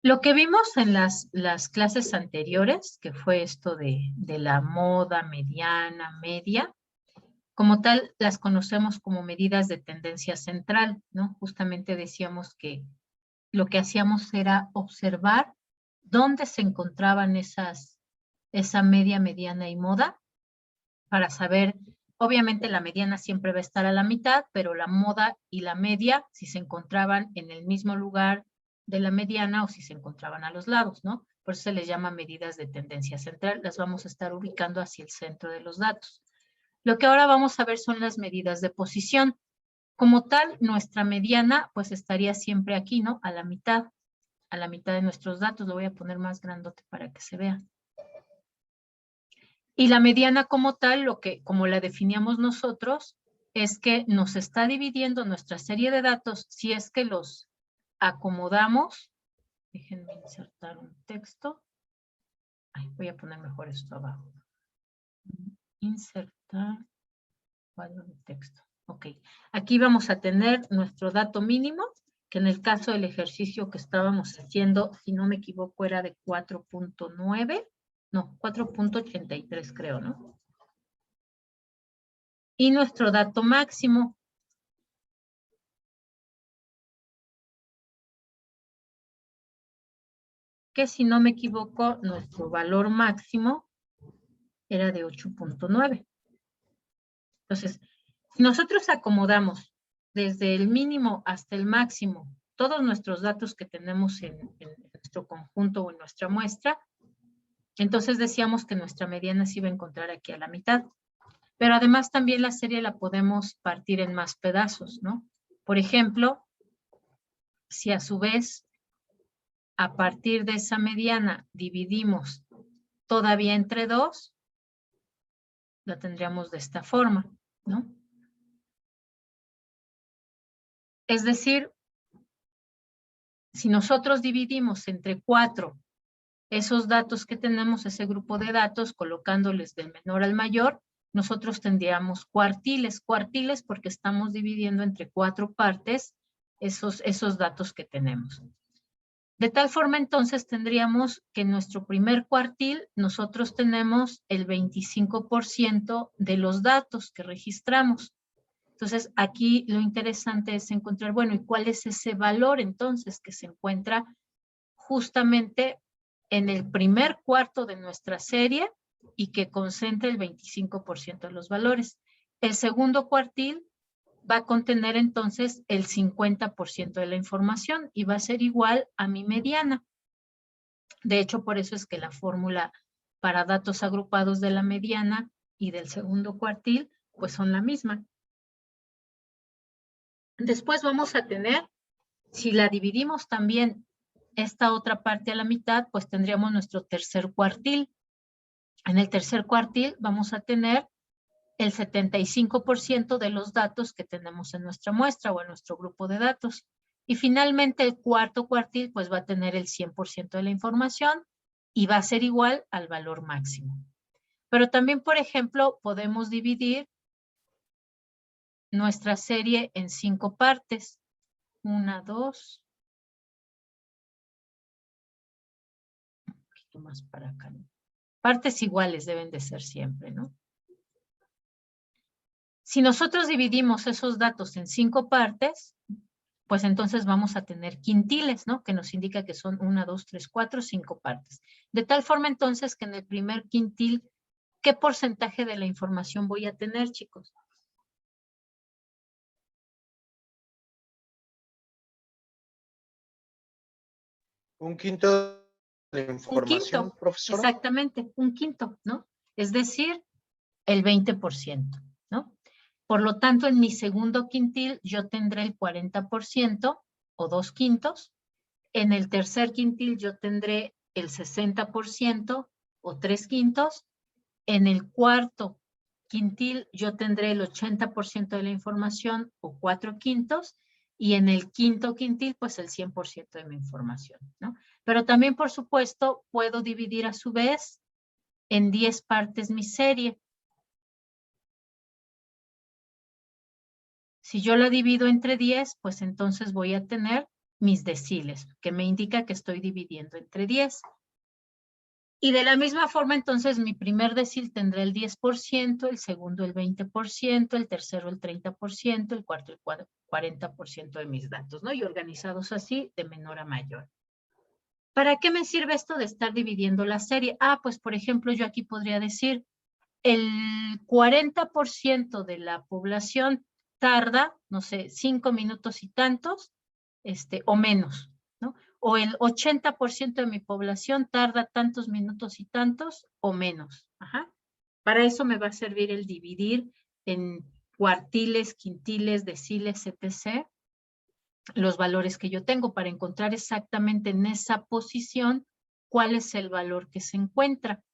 Lo que vimos en las clases anteriores, que fue esto de la moda mediana, media, como tal, las conocemos como medidas de tendencia central, ¿no? Justamente decíamos que lo que hacíamos era observar dónde se encontraban esa media, mediana y moda, para saber, obviamente la mediana siempre va a estar a la mitad, pero la moda y la media, si se encontraban en el mismo lugar de la mediana o si se encontraban a los lados, ¿no? Por eso se les llama medidas de tendencia central, las vamos a estar ubicando hacia el centro de los datos. Lo que ahora vamos a ver son las medidas de posición. Como tal, nuestra mediana pues estaría siempre aquí, ¿no? A la mitad de nuestros datos. Lo voy a poner más grandote para que se vea. Y la mediana como tal, como la definíamos nosotros, es que nos está dividiendo nuestra serie de datos si es que los acomodamos. Déjenme insertar un texto. Ay, voy a poner mejor esto abajo. Insertar cuadro de texto. Ok, aquí vamos a tener nuestro dato mínimo, que en el caso del ejercicio que estábamos haciendo, si no me equivoco, era de 4.9, no, 4.83 creo, ¿no? Y nuestro dato máximo, que si no me equivoco, nuestro valor máximo era de 8.9. Entonces, si nosotros acomodamos desde el mínimo hasta el máximo todos nuestros datos que tenemos en nuestro conjunto o en nuestra muestra, entonces decíamos que nuestra mediana se iba a encontrar aquí a la mitad. Pero además también la serie la podemos partir en más pedazos, ¿no? Por ejemplo, si a su vez a partir de esa mediana dividimos todavía entre 2, la tendríamos de esta forma, ¿no? Es decir, si nosotros dividimos entre 4 esos datos que tenemos, ese grupo de datos, colocándoles del menor al mayor, nosotros tendríamos cuartiles porque estamos dividiendo entre 4 partes esos datos que tenemos. De tal forma, entonces, tendríamos que en nuestro primer cuartil nosotros tenemos el 25% de los datos que registramos. Entonces, aquí lo interesante es encontrar, bueno, ¿y cuál es ese valor entonces que se encuentra justamente en el primer cuarto de nuestra serie y que concentra el 25% de los valores? El segundo cuartil va a contener entonces el 50% de la información y va a ser igual a mi mediana. De hecho, por eso es que la fórmula para datos agrupados de la mediana y del segundo cuartil, pues son la misma. Después vamos a tener, si la dividimos también esta otra parte a la mitad, pues tendríamos nuestro tercer cuartil. En el tercer cuartil vamos a tener el 75% de los datos que tenemos en nuestra muestra o en nuestro grupo de datos. Y finalmente el cuarto cuartil pues va a tener el 100% de la información y va a ser igual al valor máximo. Pero también, por ejemplo, podemos dividir nuestra serie en 5 partes. 1, 2. Un poquito más para acá, ¿no? Partes iguales deben de ser siempre, ¿no? Si nosotros dividimos esos datos en 5 partes, pues entonces vamos a tener quintiles, ¿no? Que nos indica que son 1, 2, 3, 4, 5 partes. De tal forma entonces que en el primer quintil, ¿qué porcentaje de la información voy a tener, chicos? Un quinto de la información, un quinto, profesora. exactamente, un quinto, ¿no? Es decir, el 20%, ¿no? Por lo tanto, en mi segundo quintil yo tendré el 40% o 2/5. En el tercer quintil yo tendré el 60% o 3/5. En el cuarto quintil yo tendré el 80% de la información o 4/5. Y en el quinto quintil, pues el 100% de mi información, ¿no? Pero también, por supuesto, puedo dividir a su vez en 10 partes mi serie. Si yo la divido entre 10, pues entonces voy a tener mis deciles, que me indica que estoy dividiendo entre 10. Y de la misma forma, entonces, mi primer decil tendrá el 10%, el segundo el 20%, el tercero el 30%, el cuarto el 40% de mis datos, ¿no? Y organizados así, de menor a mayor. ¿Para qué me sirve esto de estar dividiendo la serie? Ah, pues, por ejemplo, yo aquí podría decir, el 40% de la población tarda, no sé, 5 minutos y tantos, o menos, ¿no? O el 80% de mi población tarda tantos minutos y tantos o menos. Ajá. Para eso me va a servir el dividir en cuartiles, quintiles, deciles, etc., los valores que yo tengo para encontrar exactamente en esa posición cuál es el valor que se encuentra.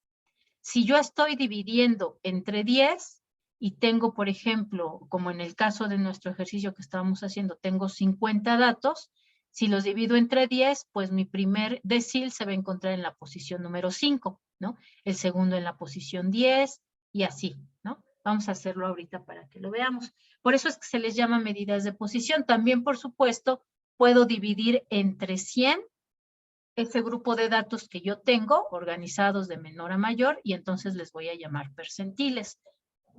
Si yo estoy dividiendo entre 10 y tengo, por ejemplo, como en el caso de nuestro ejercicio que estábamos haciendo, tengo 50 datos, si los divido entre 10, pues mi primer decil se va a encontrar en la posición número 5, ¿no? El segundo en la posición 10 y así, ¿no? Vamos a hacerlo ahorita para que lo veamos. Por eso es que se les llama medidas de posición. También, por supuesto, puedo dividir entre 100 ese grupo de datos que yo tengo, organizados de menor a mayor, y entonces les voy a llamar percentiles.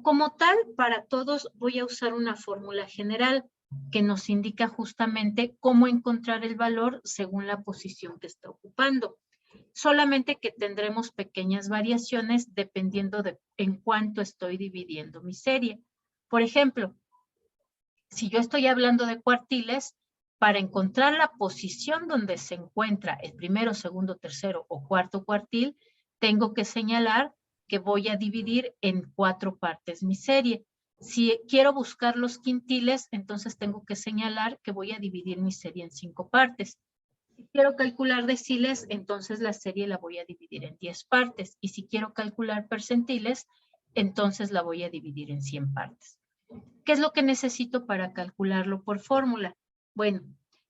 Como tal, para todos voy a usar una fórmula general que nos indica justamente cómo encontrar el valor según la posición que está ocupando. Solamente que tendremos pequeñas variaciones dependiendo de en cuánto estoy dividiendo mi serie. Por ejemplo, si yo estoy hablando de cuartiles, para encontrar la posición donde se encuentra el primero, segundo, tercero o cuarto cuartil, tengo que señalar que voy a dividir en 4 partes mi serie. Si quiero buscar los quintiles, entonces tengo que señalar que voy a dividir mi serie en 5 partes. Si quiero calcular deciles, entonces la serie la voy a dividir en 10 partes. Y si quiero calcular percentiles, entonces la voy a dividir en 100 partes. ¿Qué es lo que necesito para calcularlo por fórmula? Bueno,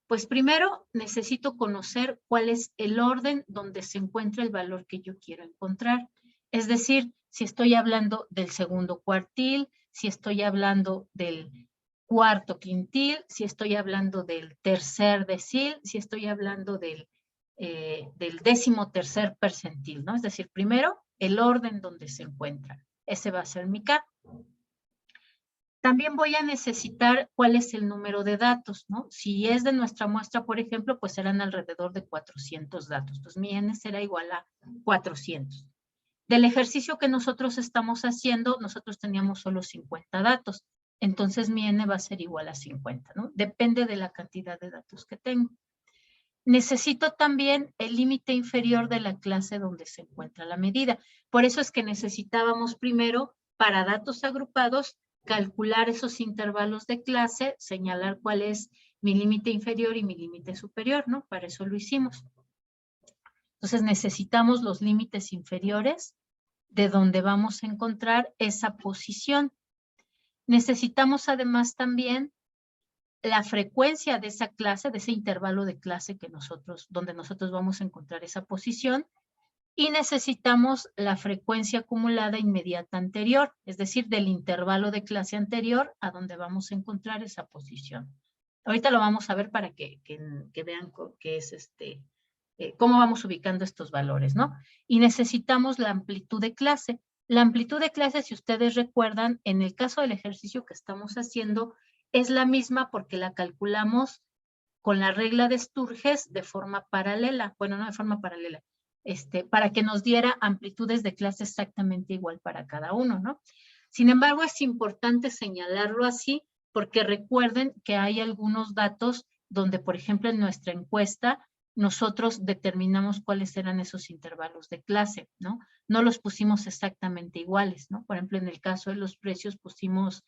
pues primero necesito conocer cuál es el orden donde se encuentra el valor que yo quiero encontrar. Es decir, si estoy hablando del segundo cuartil, si estoy hablando del cuarto quintil, si estoy hablando del tercer decil, si estoy hablando del 13º percentil, ¿no? Es decir, primero el orden donde se encuentra. Ese va a ser mi K. También voy a necesitar cuál es el número de datos, ¿no? Si es de nuestra muestra, por ejemplo, pues serán alrededor de 400 datos. Entonces, mi N será igual a 400. Del ejercicio que nosotros estamos haciendo, nosotros teníamos solo 50 datos. Entonces, mi N va a ser igual a 50, ¿no? Depende de la cantidad de datos que tengo. Necesito también el límite inferior de la clase donde se encuentra la medida. Por eso es que necesitábamos primero, para datos agrupados, calcular esos intervalos de clase, señalar cuál es mi límite inferior y mi límite superior, ¿no? Para eso lo hicimos. Entonces necesitamos los límites inferiores de donde vamos a encontrar esa posición. Necesitamos además también la frecuencia de esa clase, de ese intervalo de clase que donde nosotros vamos a encontrar esa posición, y necesitamos la frecuencia acumulada inmediata anterior, es decir, del intervalo de clase anterior a donde vamos a encontrar esa posición. Ahorita lo vamos a ver para que vean qué es cómo vamos ubicando estos valores, ¿no? Y necesitamos la amplitud de clase. La amplitud de clase, si ustedes recuerdan, en el caso del ejercicio que estamos haciendo, es la misma porque la calculamos con la regla de Sturges de forma paralela. Bueno, no de forma paralela, para que nos diera amplitudes de clase exactamente igual para cada uno, ¿no? Sin embargo, es importante señalarlo así porque recuerden que hay algunos datos donde, por ejemplo, en nuestra encuesta, nosotros determinamos cuáles eran esos intervalos de clase, ¿no? No los pusimos exactamente iguales, ¿no? Por ejemplo, en el caso de los precios pusimos,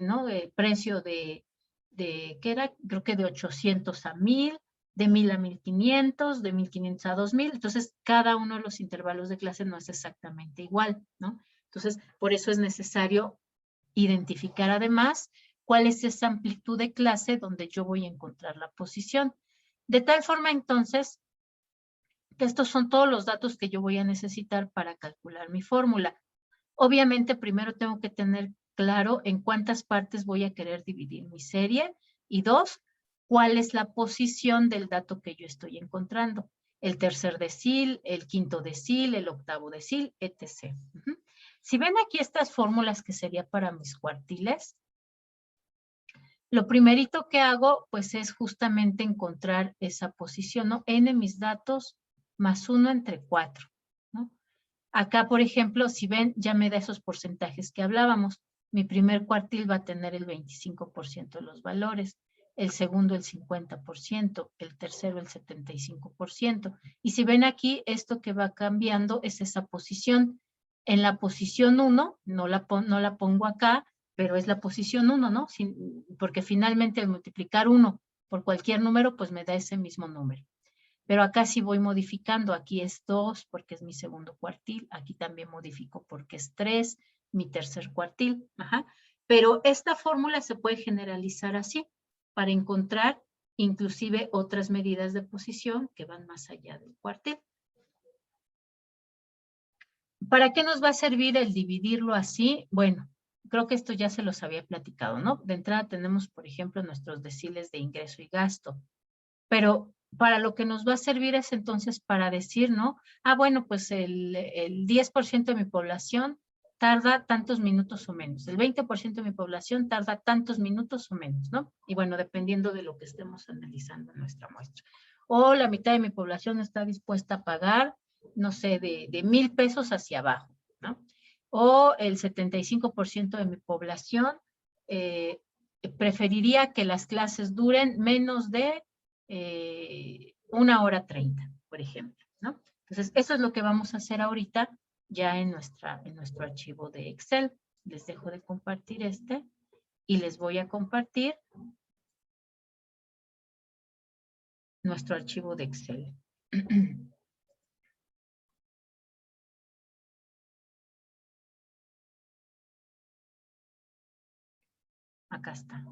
¿no? El precio ¿qué era? Creo que de 800 a 1000, de 1000 a 1500, de 1500 a 2000. Entonces, cada uno de los intervalos de clase no es exactamente igual, ¿no? Entonces, por eso es necesario identificar además cuál es esa amplitud de clase donde yo voy a encontrar la posición. De tal forma, entonces, que estos son todos los datos que yo voy a necesitar para calcular mi fórmula. Obviamente, primero tengo que tener claro en cuántas partes voy a querer dividir mi serie y 2, cuál es la posición del dato que yo estoy encontrando. El tercer decil, el quinto decil, el octavo decil, etc. Si ven aquí estas fórmulas que sería para mis cuartiles, lo primerito que hago, pues, es justamente encontrar esa posición, ¿no? N mis datos más 1 entre 4, ¿no? Acá, por ejemplo, si ven, ya me da esos porcentajes que hablábamos. Mi primer cuartil va a tener el 25% de los valores, el segundo el 50%, el tercero el 75%. Y si ven aquí, esto que va cambiando es esa posición. En la posición 1, no la pongo acá, pero es la posición 1, ¿no? Porque finalmente al multiplicar 1 por cualquier número, pues me da ese mismo número. Pero acá sí voy modificando, aquí es 2 porque es mi segundo cuartil, aquí también modifico porque es 3, mi tercer cuartil. Pero esta fórmula se puede generalizar así, para encontrar inclusive otras medidas de posición que van más allá del cuartil. ¿Para qué nos va a servir el dividirlo así? Bueno, creo que esto ya se los había platicado, ¿no? De entrada tenemos, por ejemplo, nuestros deciles de ingreso y gasto, pero para lo que nos va a servir es entonces para decir, ¿no? Ah, bueno, pues el 10% de mi población tarda tantos minutos o menos, el 20% de mi población tarda tantos minutos o menos, ¿no? Y bueno, dependiendo de lo que estemos analizando en nuestra muestra. O la mitad de mi población está dispuesta a pagar, no sé, de 1,000 pesos hacia abajo, ¿no? O el 75% de mi población preferiría que las clases duren menos de 1:30, por ejemplo, ¿no? Entonces, eso es lo que vamos a hacer ahorita ya en nuestro archivo de Excel. Les dejo de compartir y les voy a compartir nuestro archivo de Excel. Acá está.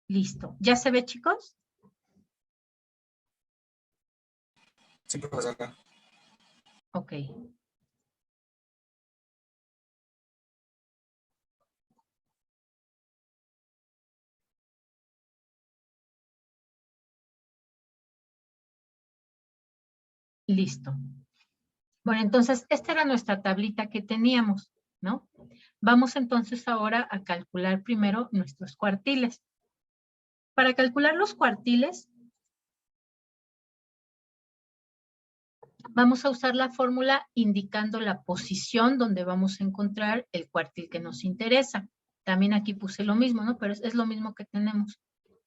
Listo. ¿Ya se ve, chicos? Sí, profesora. Ok. Listo. Bueno, entonces, esta era nuestra tablita que teníamos, ¿no? Vamos entonces ahora a calcular primero nuestros cuartiles. Para calcular los cuartiles, vamos a usar la fórmula indicando la posición donde vamos a encontrar el cuartil que nos interesa. También aquí puse lo mismo, ¿no? Pero es lo mismo que tenemos.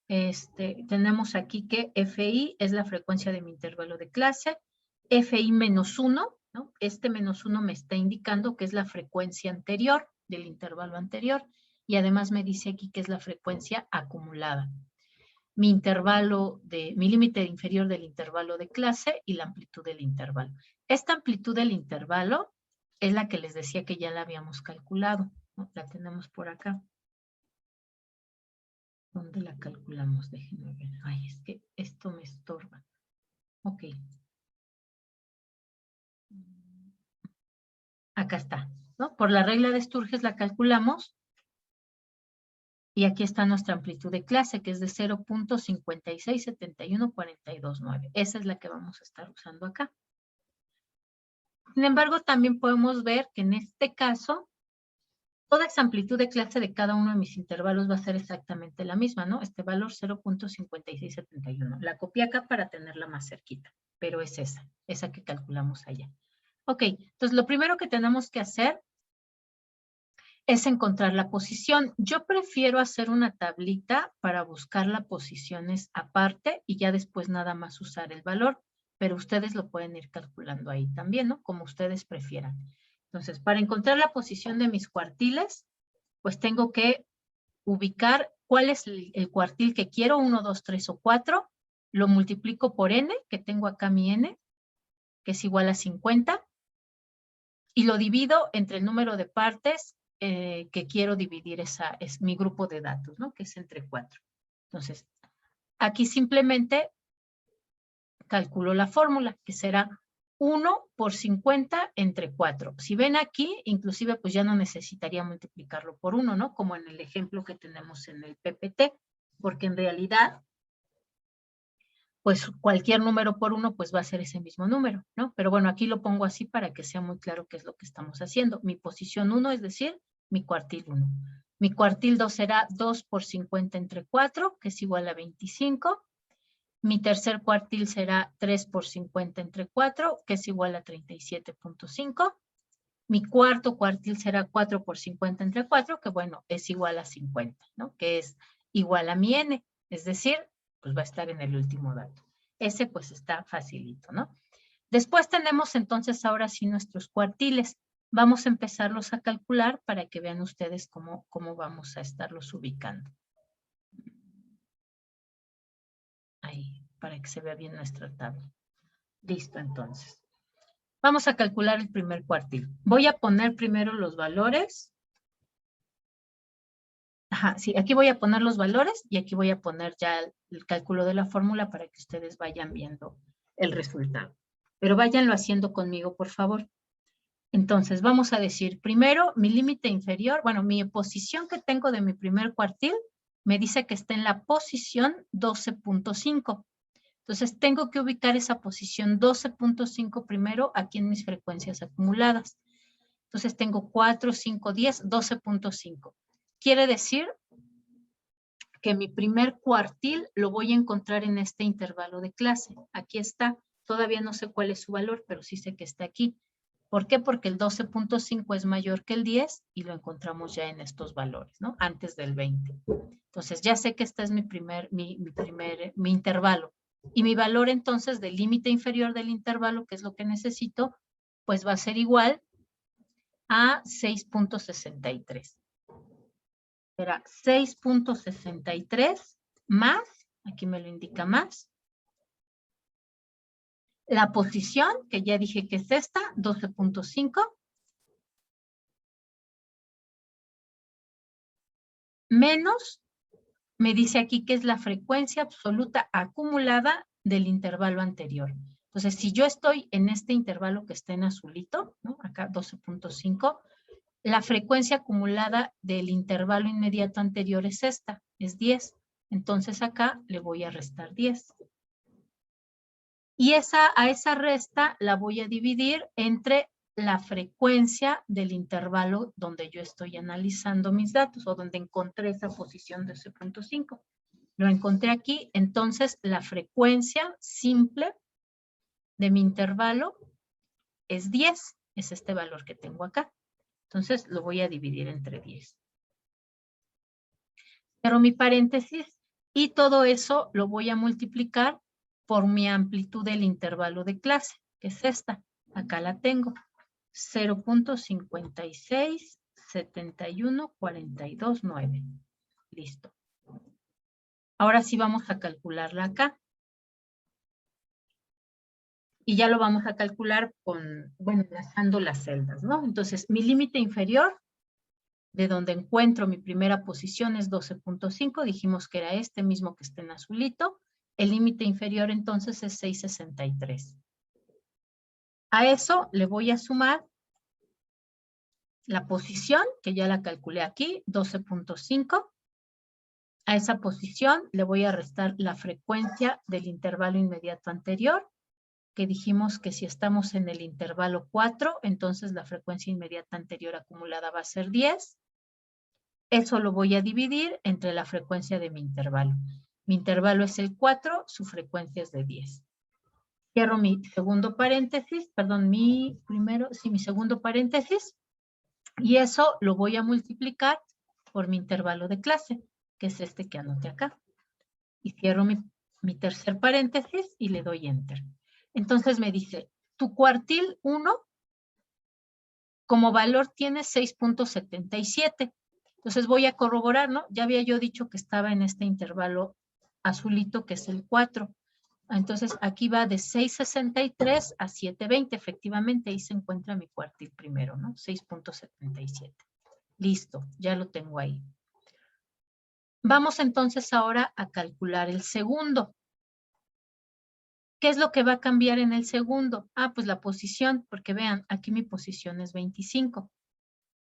Tenemos aquí que FI es la frecuencia de mi intervalo de clase, FI menos 1, ¿no? Este menos 1 me está indicando que es la frecuencia anterior del intervalo anterior y además me dice aquí que es la frecuencia acumulada. Mi límite inferior del intervalo de clase y la amplitud del intervalo. Esta amplitud del intervalo es la que les decía que ya la habíamos calculado, ¿no? La tenemos por acá. ¿Dónde la calculamos? Déjenme ver. Ay, es que esto me estorba. Ok. Acá está, ¿no? Por la regla de Sturges la calculamos. Y aquí está nuestra amplitud de clase, que es de 0.5671429. Esa es la que vamos a estar usando acá. Sin embargo, también podemos ver que en este caso, toda esa amplitud de clase de cada uno de mis intervalos va a ser exactamente la misma, ¿no? Este valor 0.5671. La copié acá para tenerla más cerquita, pero es esa que calculamos allá. Ok, entonces lo primero que tenemos que hacer es encontrar la posición. Yo prefiero hacer una tablita para buscar las posiciones aparte y ya después nada más usar el valor, pero ustedes lo pueden ir calculando ahí también, ¿no? Como ustedes prefieran. Entonces, para encontrar la posición de mis cuartiles, pues tengo que ubicar cuál es el cuartil que quiero, 1, 2, 3 o 4, lo multiplico por n, que tengo acá mi n, que es igual a 50, y lo divido entre el número de partes que quiero dividir, es mi grupo de datos, ¿no? Que es entre 4. Entonces, aquí simplemente calculo la fórmula, que será 1 por 50 entre 4. Si ven aquí, inclusive pues ya no necesitaría multiplicarlo por 1, ¿no? Como en el ejemplo que tenemos en el PPT, porque en realidad, pues cualquier número por 1 pues va a ser ese mismo número, ¿no? Pero bueno, aquí lo pongo así para que sea muy claro qué es lo que estamos haciendo. Mi posición 1, es decir, mi cuartil 1. Mi cuartil 2 será 2 por 50 entre 4, que es igual a 25. Mi tercer cuartil será 3 por 50 entre 4, que es igual a 37.5. Mi cuarto cuartil será 4 por 50 entre 4, que bueno, es igual a 50, ¿no? Que es igual a mi n, es decir, pues va a estar en el último dato. Ese pues está facilito, ¿no? Después tenemos entonces ahora sí nuestros cuartiles. Vamos a empezarlos a calcular para que vean ustedes cómo vamos a estarlos ubicando. Ahí, para que se vea bien nuestra tabla. Listo, entonces. Vamos a calcular el primer cuartil. Voy a poner primero los valores. Ajá, sí, aquí voy a poner los valores y aquí voy a poner ya el cálculo de la fórmula para que ustedes vayan viendo el resultado. Pero váyanlo haciendo conmigo, por favor. Entonces, vamos a decir, primero, mi límite inferior, bueno, mi posición que tengo de mi primer cuartil me dice que está en la posición 12.5. Entonces, tengo que ubicar esa posición 12.5 primero aquí en mis frecuencias acumuladas. Entonces, tengo 4, 5, 10, 12.5. Quiere decir que mi primer cuartil lo voy a encontrar en este intervalo de clase. Aquí está. Todavía no sé cuál es su valor, pero sí sé que está aquí. ¿Por qué? Porque el 12.5 es mayor que el 10 y lo encontramos ya en estos valores, ¿no? Antes del 20. Entonces, ya sé que este es mi intervalo. Y mi valor entonces del límite inferior del intervalo, que es lo que necesito, pues va a ser igual a 6.63. Será 6.63 más, aquí me lo indica más, la posición, que ya dije que es esta, 12.5, menos, me dice aquí que es la frecuencia absoluta acumulada del intervalo anterior. Entonces, si yo estoy en este intervalo que está en azulito, ¿no? Acá 12.5, la frecuencia acumulada del intervalo inmediato anterior es esta, es 10. Entonces acá le voy a restar 10. Y a esa resta la voy a dividir entre la frecuencia del intervalo donde yo estoy analizando mis datos o donde encontré esa posición de 12.5. Lo encontré aquí, entonces la frecuencia simple de mi intervalo es 10, es este valor que tengo acá. Entonces lo voy a dividir entre 10. Cierro mi paréntesis y todo eso lo voy a multiplicar por mi amplitud del intervalo de clase, que es esta. Acá la tengo. 0.567142.9. Listo. Ahora sí vamos a calcularla acá. Y ya lo vamos a calcular con, bueno, enlazando las celdas, ¿no? Entonces, mi límite inferior, de donde encuentro mi primera posición, es 12.5. Dijimos que era este mismo que está en azulito. El límite inferior, entonces, es 6.63. A eso le voy a sumar la posición, que ya la calculé aquí, 12.5. A esa posición le voy a restar la frecuencia del intervalo inmediato anterior, que dijimos que si estamos en el intervalo 4, entonces la frecuencia inmediata anterior acumulada va a ser 10. Eso lo voy a dividir entre la frecuencia de mi intervalo. Mi intervalo es el 4, su frecuencia es de 10. Cierro mi segundo paréntesis, perdón, mi segundo paréntesis, y eso lo voy a multiplicar por mi intervalo de clase, que es este que anoté acá. Y cierro mi tercer paréntesis y le doy enter. Entonces me dice, tu cuartil 1 como valor tiene 6.77. Entonces voy a corroborar, ¿no? Ya había yo dicho que estaba en este intervalo azulito, que es el 4. Entonces aquí va de 6.63 a 7.20. Efectivamente, ahí se encuentra mi cuartil primero, ¿no? 6.77. Listo, ya lo tengo ahí. Vamos entonces ahora a calcular el segundo, ¿Qué es lo que va a cambiar en el segundo? Ah, pues la posición, porque vean, aquí mi posición es 25,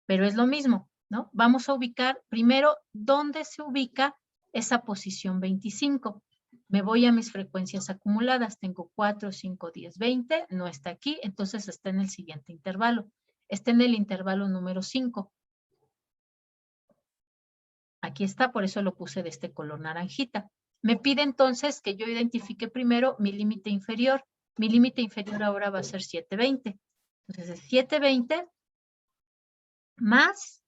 pero es lo mismo, ¿no? Vamos a ubicar primero dónde se ubica esa posición 25. Me voy a mis frecuencias acumuladas, tengo 4, 5, 10, 20, no está aquí, entonces está en el siguiente intervalo. Está en el intervalo número 5. Aquí está, por eso lo puse de este color naranjita. Me pide entonces que yo identifique primero mi límite inferior. Mi límite inferior ahora va a ser 720. Entonces es 720 más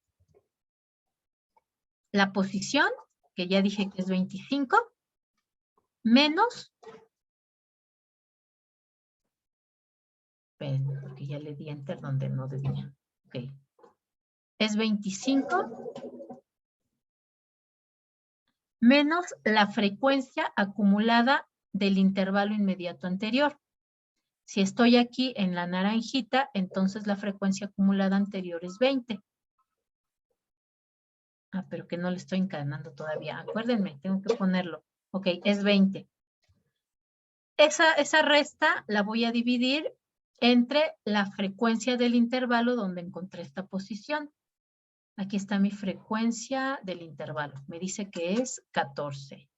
la posición, que ya dije que es 25, menos, porque ya le di enter donde no debía. Ok. Es 25 menos la frecuencia acumulada del intervalo inmediato anterior. Si estoy aquí en la naranjita, entonces la frecuencia acumulada anterior es 20. Ah, pero que no le estoy encadenando todavía. Acuérdenme, tengo que ponerlo. Ok, es 20. Esa resta la voy a dividir entre la frecuencia del intervalo donde encontré esta posición. Aquí está mi frecuencia del intervalo. Me dice que es 14.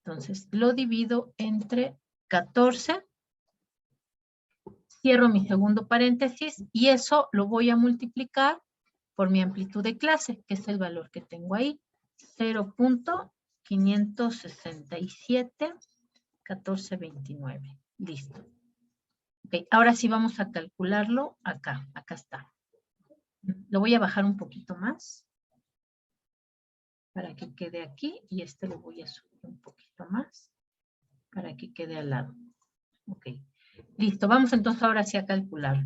Entonces, lo divido entre 14. Cierro mi segundo paréntesis y eso lo voy a multiplicar por mi amplitud de clase, que es el valor que tengo ahí. 0.567, 1429. Listo. Ok, ahora sí vamos a calcularlo acá. Acá está. Lo voy a bajar un poquito más para que quede aquí y este lo voy a subir un poquito más para que quede al lado. Ok. Listo, vamos entonces ahora sí a calcular.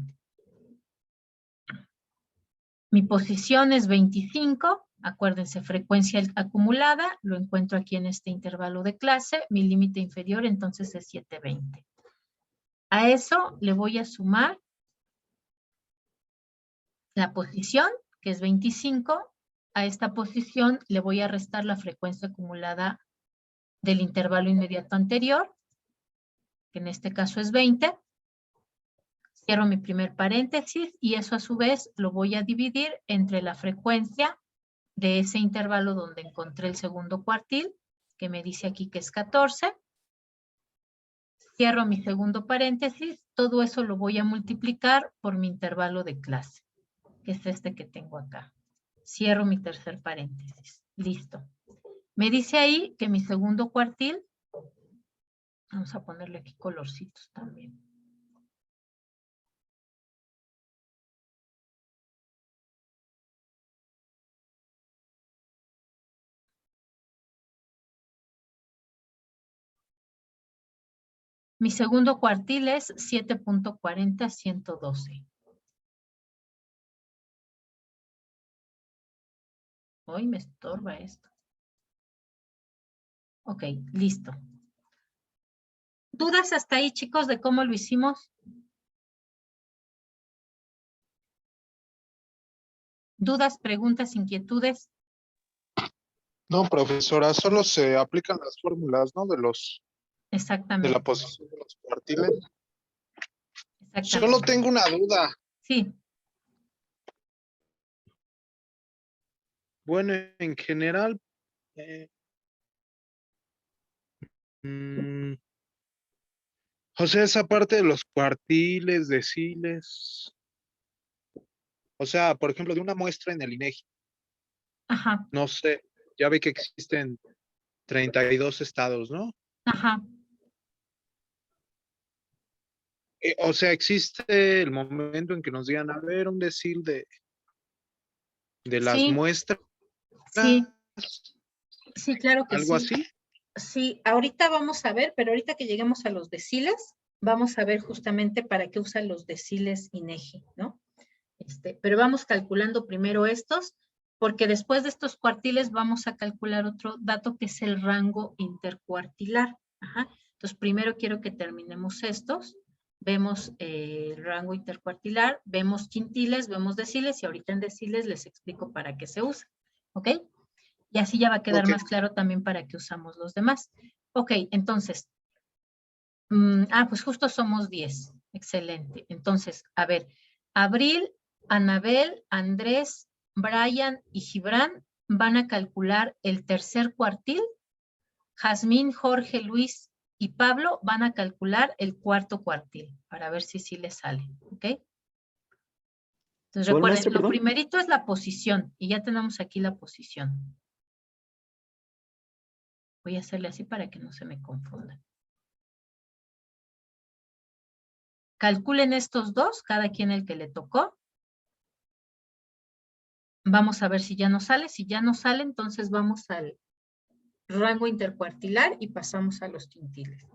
Mi posición es 25, acuérdense, frecuencia acumulada, lo encuentro aquí en este intervalo de clase, mi límite inferior entonces es 720. A eso le voy a sumar la posición, que es 25, a esta posición le voy a restar la frecuencia acumulada del intervalo inmediato anterior, que en este caso es 20. Cierro mi primer paréntesis y eso a su vez lo voy a dividir entre la frecuencia de ese intervalo donde encontré el segundo cuartil, que me dice aquí que es 14. Cierro mi segundo paréntesis, todo eso lo voy a multiplicar por mi intervalo de clase, que es este que tengo acá. Cierro mi tercer paréntesis. Listo. Me dice ahí que mi segundo cuartil, vamos a ponerle aquí colorcitos también. Mi segundo cuartil es 7.40-112. Hoy me estorba esto. Ok, listo. ¿Dudas hasta ahí, chicos, de cómo lo hicimos? ¿Dudas, preguntas, inquietudes? No, profesora, solo se aplican las fórmulas, ¿no? De la Exactamente. posición de los cuartiles. Solo Exactamente. tengo una duda. Sí, Bueno, en general, mm, o sea, esa parte de los cuartiles, deciles, o sea, por ejemplo, de una muestra en el INEGI, ajá, no sé, ya ve que existen 32 estados, ¿no? ajá. O sea, existe el momento en que nos digan, a ver, un decil de las Sí, muestras, sí, sí, claro que algo sí. así. Sí, ahorita vamos a ver, pero ahorita que lleguemos a los deciles, vamos a ver justamente para qué usan los deciles INEGI, ¿no? Pero vamos calculando primero estos, porque después de estos cuartiles vamos a calcular otro dato que es el rango intercuartilar. Ajá. Entonces, primero quiero que terminemos estos. Vemos el rango intercuartilar, vemos quintiles, vemos deciles y ahorita en deciles les explico para qué se usa. ¿Ok? Y así ya va a quedar Ok. más claro también para qué usamos los demás. Ok, entonces, pues justo somos 10. Excelente. Entonces, a ver, Abril, Anabel, Andrés, Brian y Gibran van a calcular el tercer cuartil. Jazmín, Jorge, Luis y Pablo van a calcular el cuarto cuartil para ver si sí les sale. ¿Ok? Entonces ¿Cuál, recuerden, maestra, lo perdón? primerito es la posición y ya tenemos aquí la posición. Voy a hacerle así para que no se me confunda. Calculen estos dos, cada quien el que le tocó. Vamos a ver si ya nos sale. Si ya nos sale, entonces vamos al rango intercuartilar y pasamos a los quintiles.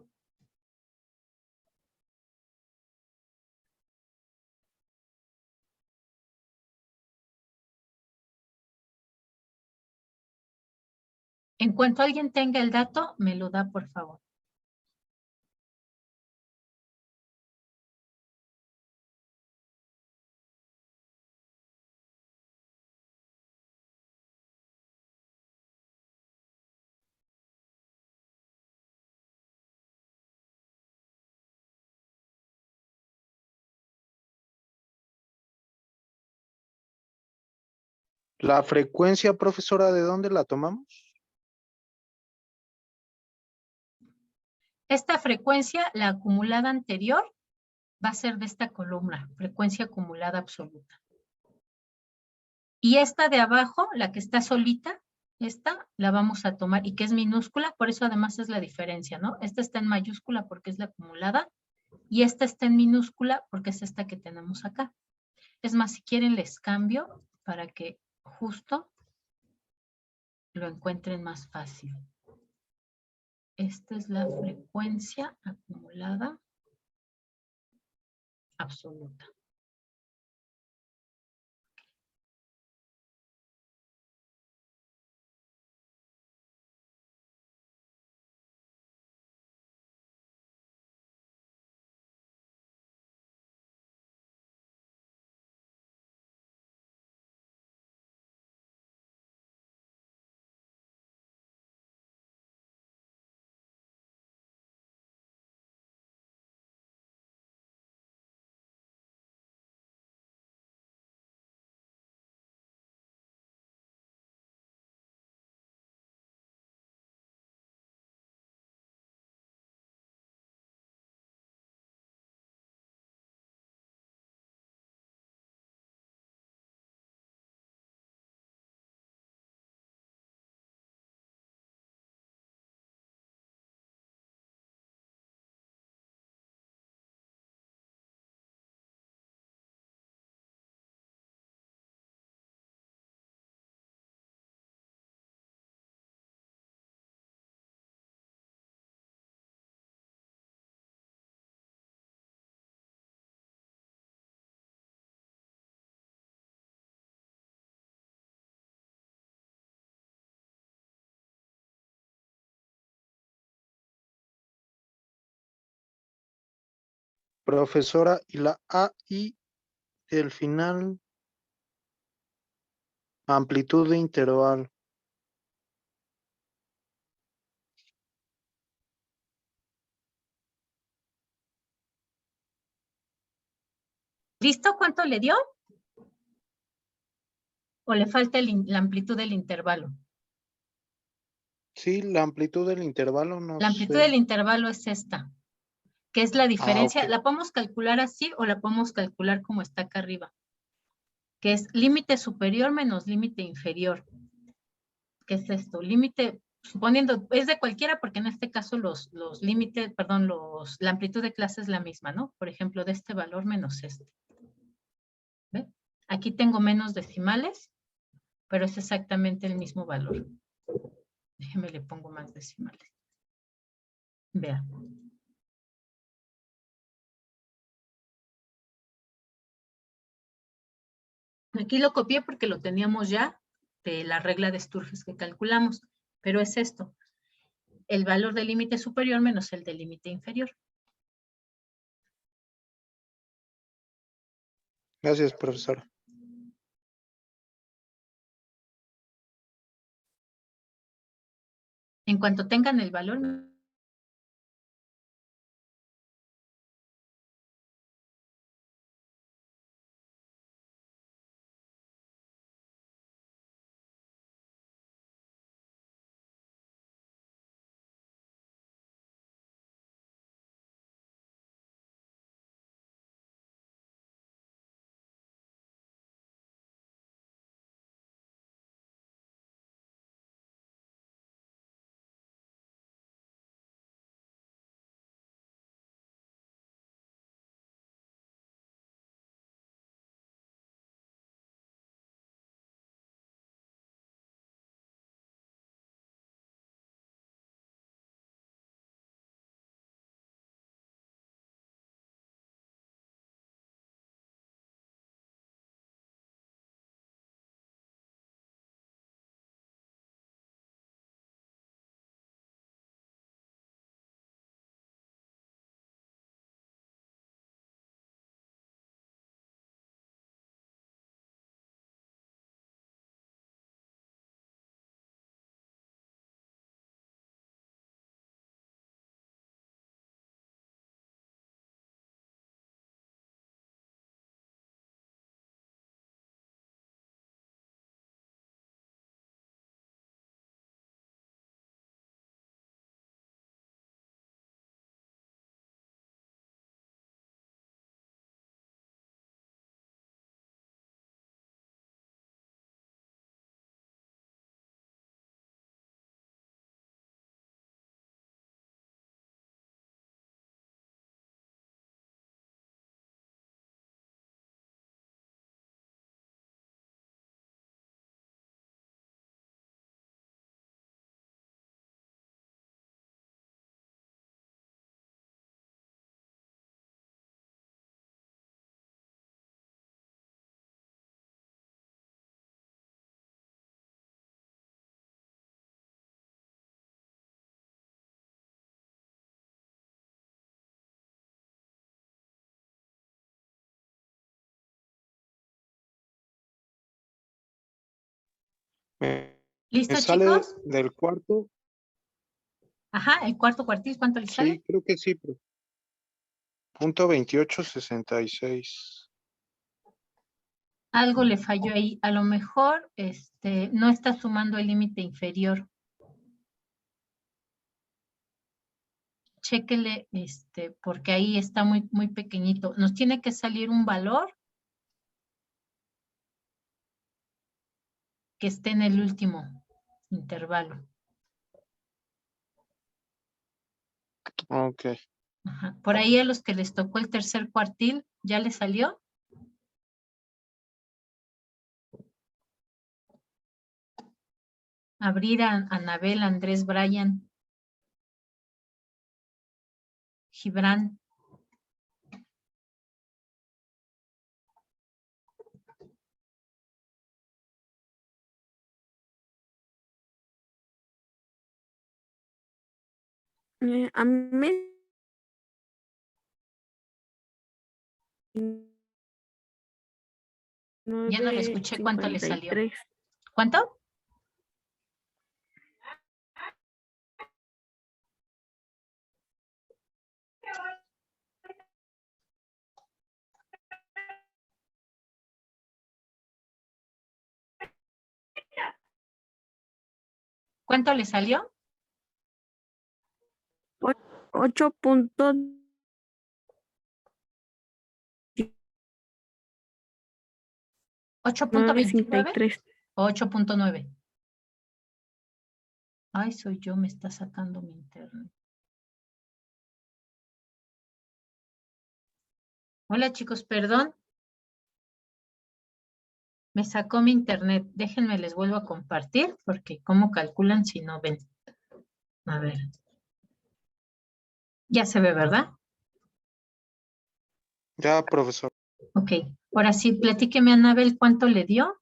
En cuanto alguien tenga el dato, me lo da, por favor. La frecuencia, profesora, ¿de dónde la tomamos? Esta frecuencia, la acumulada anterior, va a ser de esta columna, frecuencia acumulada absoluta. Y esta de abajo, la que está solita, esta la vamos a tomar y que es minúscula, por eso además es la diferencia, ¿no? Esta está en mayúscula porque es la acumulada y esta está en minúscula porque es esta que tenemos acá. Es más, si quieren les cambio para que justo lo encuentren más fácil. Esta es la frecuencia acumulada absoluta. Profesora, y la AI del final, amplitud de intervalo. ¿Listo? ¿Cuánto le dio? ¿O le falta la amplitud del intervalo? Sí, la amplitud del intervalo, no La amplitud del sé. intervalo es esta, que es la diferencia. Ok. La podemos calcular así o la podemos calcular como está acá arriba, que es límite superior menos límite inferior. ¿Qué es esto? Límite, suponiendo, es de cualquiera porque en este caso los límites, perdón, la amplitud de clase es la misma, ¿no? Por ejemplo, de este valor menos este. ¿Ve? Aquí tengo menos decimales, pero es exactamente el mismo valor. Déjeme le pongo más decimales. Vea. Aquí lo copié porque lo teníamos ya de la regla de Sturges que calculamos, pero es esto, el valor del límite superior menos el del límite inferior. Gracias, profesora. En cuanto tengan el valor, Me ¿listo, sale chicos? del cuarto. Ajá, el cuarto cuartil, ¿cuánto les sale? Sí, creo que sí, pero punto 2866. Algo le falló ahí. A lo mejor no está sumando el límite inferior. Chéquele, porque ahí está muy, muy pequeñito. Nos tiene que salir un valor que esté en el último intervalo. Ok. Ajá. Por ahí a los que les tocó el tercer cuartil, ¿ya les salió? Abrir a Anabel, Andrés, Brian, Gibran. A mí Ya no le escuché cuánto le salió. 9:53. ¿Cuánto? ¿Cuánto le salió? 8.9. 8.29 o 8.9. Ay, soy yo, me está sacando mi internet. Hola chicos, perdón. Me sacó mi internet. Déjenme, les vuelvo a compartir porque ¿cómo calculan si no ven? A ver. Ya se ve, ¿verdad? Ya, profesor. Ok. Ahora sí, platíqueme, Anabel, ¿cuánto le dio?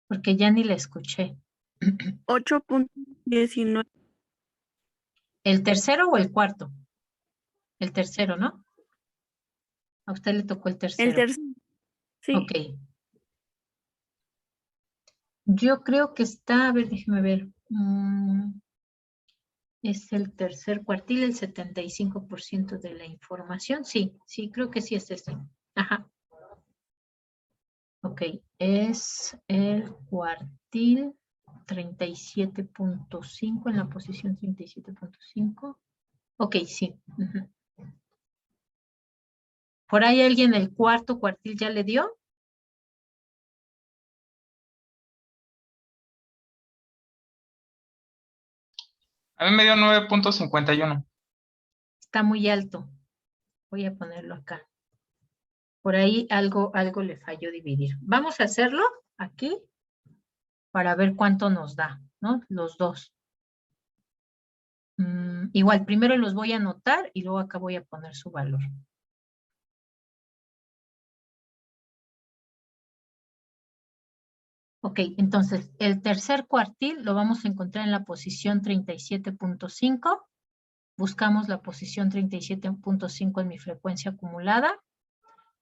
Porque ya ni la escuché. 8.19. ¿El tercero o el cuarto? El tercero, ¿no? A usted le tocó el El tercero. tercer. Sí. Ok. Yo creo que está, a ver, déjeme ver. Es el tercer cuartil, el 75% de la información. Sí, sí, creo que sí es ese. Ajá. Ok, es el cuartil 37.5 en la posición 37.5. Ok, sí. Ujú. ¿Por ahí alguien el cuarto cuartil ya le dio? A mí me dio 9.51. Está muy alto. Voy a ponerlo acá. Por ahí algo le falló dividir. Vamos a hacerlo aquí para ver cuánto nos da, ¿no? Los dos. Igual, primero los voy a anotar y luego acá voy a poner su valor. Ok, entonces el tercer cuartil lo vamos a encontrar en la posición 37.5. Buscamos la posición 37.5 en mi frecuencia acumulada.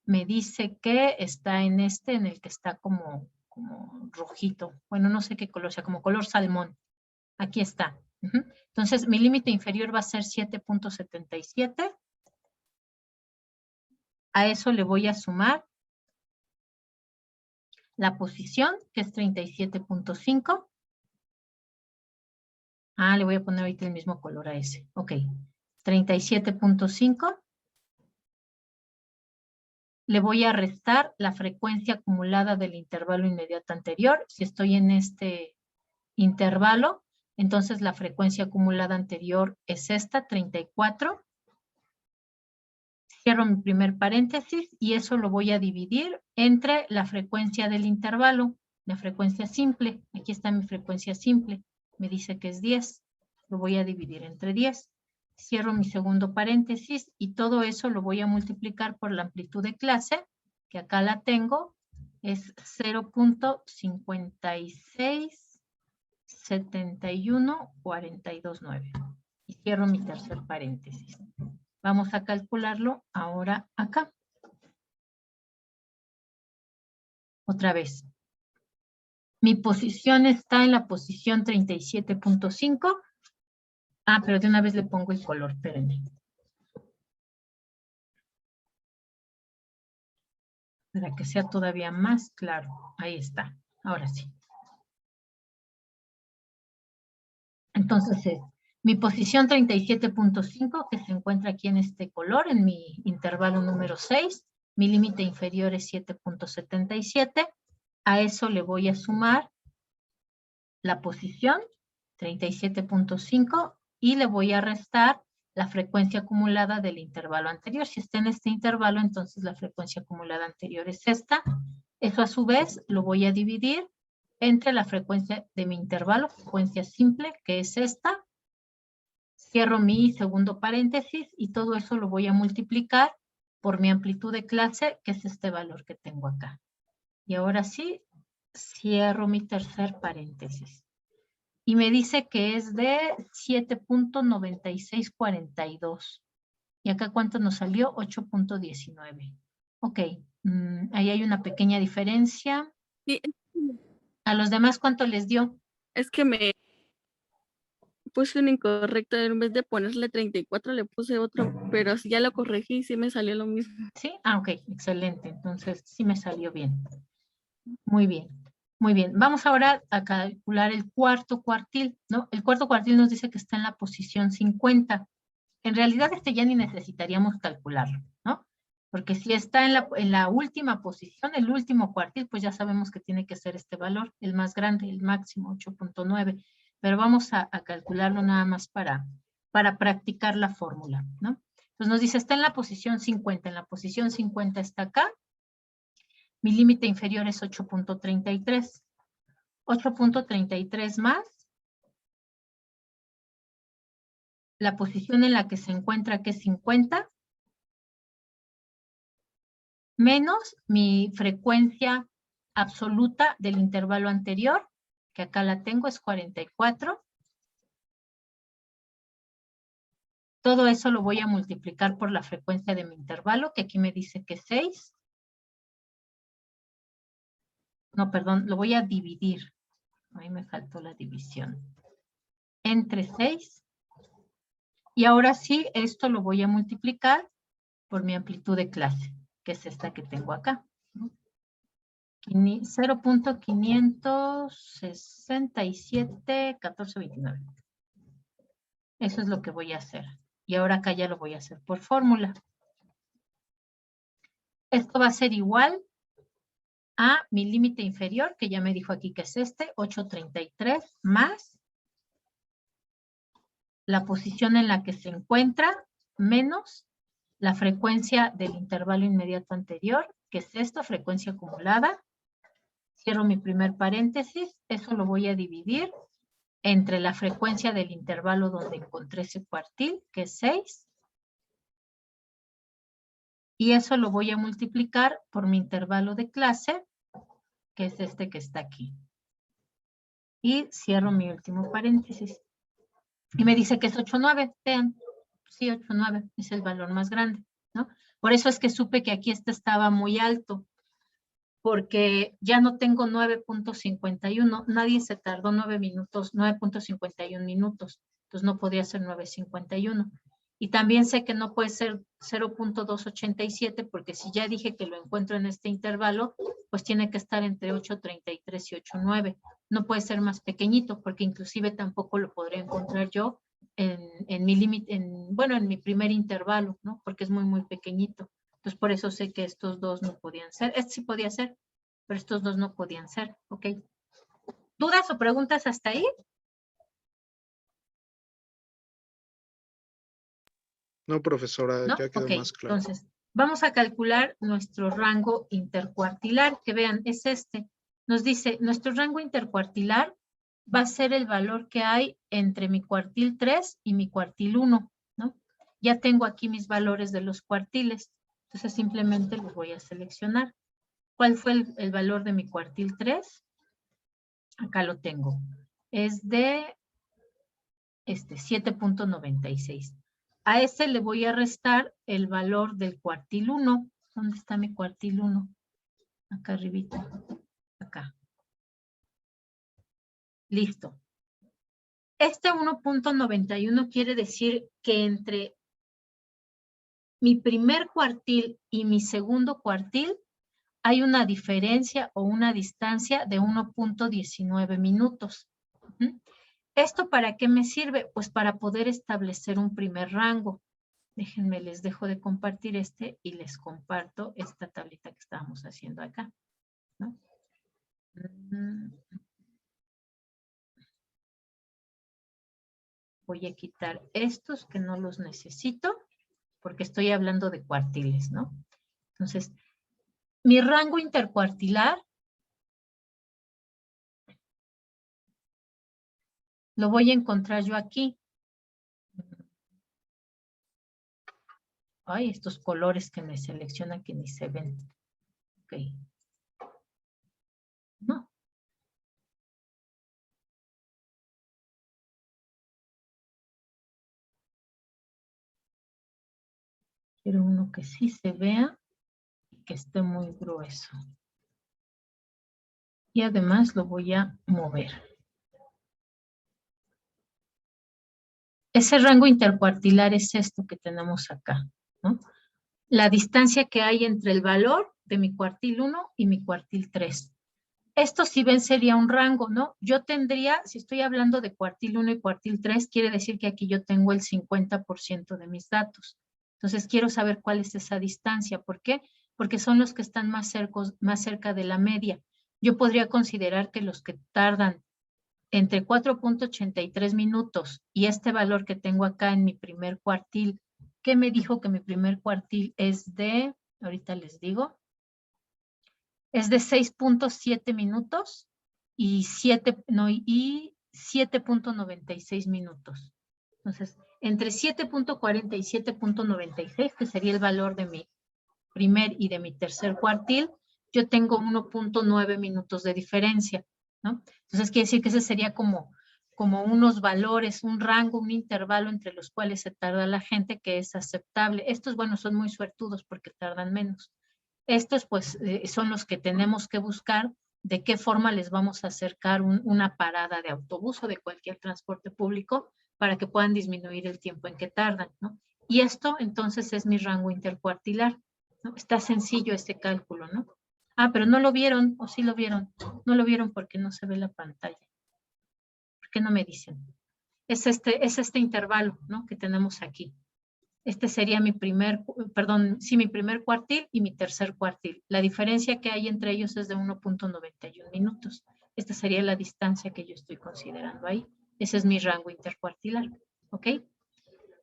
Me dice que está en en el que está como rojito. Bueno, no sé qué color sea, como color salmón. Aquí está. Entonces, mi límite inferior va a ser 7.77. A eso le voy a sumar la posición, que es 37.5. Ah, le voy a poner ahorita el mismo color a ese. Ok. 37.5. Le voy a restar la frecuencia acumulada del intervalo inmediato anterior. Si estoy en este intervalo, entonces la frecuencia acumulada anterior es esta, 34. Cierro mi primer paréntesis y eso lo voy a dividir entre la frecuencia del intervalo, la frecuencia simple. Aquí está mi frecuencia simple. Me dice que es 10. Lo voy a dividir entre 10. Cierro mi segundo paréntesis y todo eso lo voy a multiplicar por la amplitud de clase, que acá la tengo, es 0.567142.9. Y cierro mi tercer paréntesis. Vamos a calcularlo ahora acá. Otra vez. Mi posición está en la posición 37.5. Ah, pero de una vez le pongo el color, espérenme. Para que sea todavía más claro. Ahí está. Ahora sí. Entonces es mi posición 37.5, que se encuentra aquí en este color, en mi intervalo número 6. Mi límite inferior es 7.77. A eso le voy a sumar la posición 37.5 y le voy a restar la frecuencia acumulada del intervalo anterior. Si está en este intervalo, entonces la frecuencia acumulada anterior es esta. Eso a su vez lo voy a dividir entre la frecuencia de mi intervalo, frecuencia simple, que es esta. Cierro mi segundo paréntesis y todo eso lo voy a multiplicar por mi amplitud de clase, que es este valor que tengo acá. Y ahora sí, cierro mi tercer paréntesis. Y me dice que es de 7.9642. ¿Y acá cuánto nos salió? 8.19. Ok, ahí hay una pequeña diferencia. Sí, ¿A los demás cuánto les dio? es que me puse un incorrecto. En vez de ponerle 34, le puse otro, pero ya lo corregí y sí me salió lo mismo. ¿Sí? Ah, ok, excelente. Entonces sí me salió bien. Muy bien. Muy bien. Vamos ahora a calcular el cuarto cuartil, ¿no? El cuarto cuartil nos dice que está en la posición 50. En realidad este ya ni necesitaríamos calcularlo, ¿no? Porque si está en la última posición, el último cuartil, pues ya sabemos que tiene que ser este valor, el más grande, el máximo, 8.9. Pero vamos a calcularlo nada más para practicar la fórmula, ¿no? Entonces nos dice, está en la posición 50. En la posición 50 está acá. Mi límite inferior es 8.33. 8.33 más la posición en la que se encuentra, que es 50, menos mi frecuencia absoluta del intervalo anterior, que acá la tengo, es 44. Todo eso lo voy a multiplicar por la frecuencia de mi intervalo, que aquí me dice que es 6. No, perdón, lo voy a dividir. Ahí me faltó la división. entre 6. Y ahora sí, esto lo voy a multiplicar por mi amplitud de clase, que es esta que tengo acá. 0.5671429. Eso es lo que voy a hacer. Y ahora acá ya lo voy a hacer por fórmula. Esto va a ser igual a mi límite inferior, que ya me dijo aquí que es este, 833, más la posición en la que se encuentra, menos la frecuencia del intervalo inmediato anterior, que es esto, frecuencia acumulada. Cierro mi primer paréntesis, eso lo voy a dividir entre la frecuencia del intervalo donde encontré ese cuartil, que es 6, y eso lo voy a multiplicar por mi intervalo de clase, que es este que está aquí. Y cierro mi último paréntesis. Y me dice que es 8,9, vean, sí, 8,9 es el valor más grande, ¿no? Por eso es que supe que aquí este estaba muy alto, porque ya no tengo 9.51, nadie se tardó 9 minutos, 9.51 minutos, entonces no podría ser 9.51. Y también sé que no puede ser 0.287, porque si ya dije que lo encuentro en este intervalo, pues tiene que estar entre 8.33 y 8.9. No puede ser más pequeñito, porque inclusive tampoco lo podría encontrar yo en mi límite, bueno, en mi primer intervalo, ¿no? Porque es muy, muy pequeñito. Entonces, por eso sé que estos dos no podían ser. Este sí podía ser, pero estos dos no podían ser, ¿ok? ¿Dudas o preguntas hasta ahí? No, profesora, ¿No? ya quedó Ok, más claro. entonces, vamos a calcular nuestro rango intercuartilar, que vean, es este. Nos dice, nuestro rango intercuartilar va a ser el valor que hay entre mi cuartil 3 y mi cuartil 1, ¿no? Ya tengo aquí mis valores de los cuartiles, entonces simplemente los voy a seleccionar. ¿Cuál fue el valor de mi cuartil 3? Acá lo tengo. Es de 7.96. A ese le voy a restar el valor del cuartil 1. ¿Dónde está mi cuartil 1? Acá arribita. Acá. Listo. Este 1.91 quiere decir que entre mi primer cuartil y mi segundo cuartil hay una diferencia o una distancia de 1.19 minutos. ¿Esto para qué me sirve? Pues para poder establecer un primer rango. Déjenme, les dejo de compartir este y les comparto esta tablita que estábamos haciendo acá, ¿no? Voy a quitar estos que no los necesito porque estoy hablando de cuartiles, ¿no? Entonces, mi rango intercuartilar lo voy a encontrar yo aquí. Ay, estos colores que me selecciona que ni se ven. Ok. No. Quiero uno que sí se vea y que esté muy grueso. Y además lo voy a mover. Ese rango intercuartilar es esto que tenemos acá, ¿no? La distancia que hay entre el valor de mi cuartil 1 y mi cuartil 3. Esto si ven sería un rango, ¿no? Yo tendría, si estoy hablando de cuartil 1 y cuartil 3, quiere decir que aquí yo tengo el 50% de mis datos. Entonces quiero saber cuál es esa distancia. ¿Por qué? Porque son los que están más cerca de la media. Yo podría considerar que los que tardan entre 4.83 minutos y este valor que tengo acá en mi primer cuartil, que me dijo que mi primer cuartil es de, ahorita les digo, es de 6.7 minutos y 7.96 minutos. Entonces, entre 7.40 y 7.96, que sería el valor de mi primer y de mi tercer cuartil, yo tengo 1.9 minutos de diferencia, ¿no? Entonces, quiere decir que ese sería como unos valores, un rango, un intervalo entre los cuales se tarda la gente que es aceptable. Estos, bueno, son muy suertudos porque tardan menos. Estos, pues, son los que tenemos que buscar de qué forma les vamos a acercar una parada de autobús o de cualquier transporte público para que puedan disminuir el tiempo en que tardan, ¿no? Y esto entonces es mi rango intercuartilar, ¿no? Está sencillo este cálculo, ¿no? Ah, pero no lo vieron, o sí lo vieron. No lo vieron porque no se ve la pantalla. ¿Por qué no me dicen? Es este intervalo, ¿no? Que tenemos aquí. Este sería mi primer cuartil y mi tercer cuartil. La diferencia que hay entre ellos es de 1.91 minutos. Esta sería la distancia que yo estoy considerando ahí. Ese es mi rango intercuartilar, ¿ok?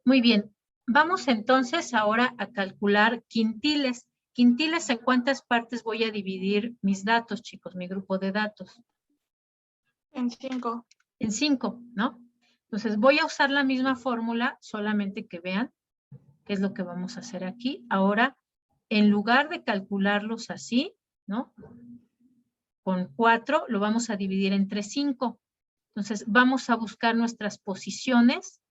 Muy bien. Vamos entonces ahora a calcular quintiles. Quintiles, ¿en cuántas partes voy a dividir mis datos, chicos? Mi grupo de datos. En 5. En 5, ¿no? Entonces voy a usar la misma fórmula, solamente que vean qué es lo que vamos a hacer aquí. Ahora, en lugar de calcularlos así, ¿no? Con 4, lo vamos a dividir entre 5. Entonces, vamos a buscar nuestras posiciones,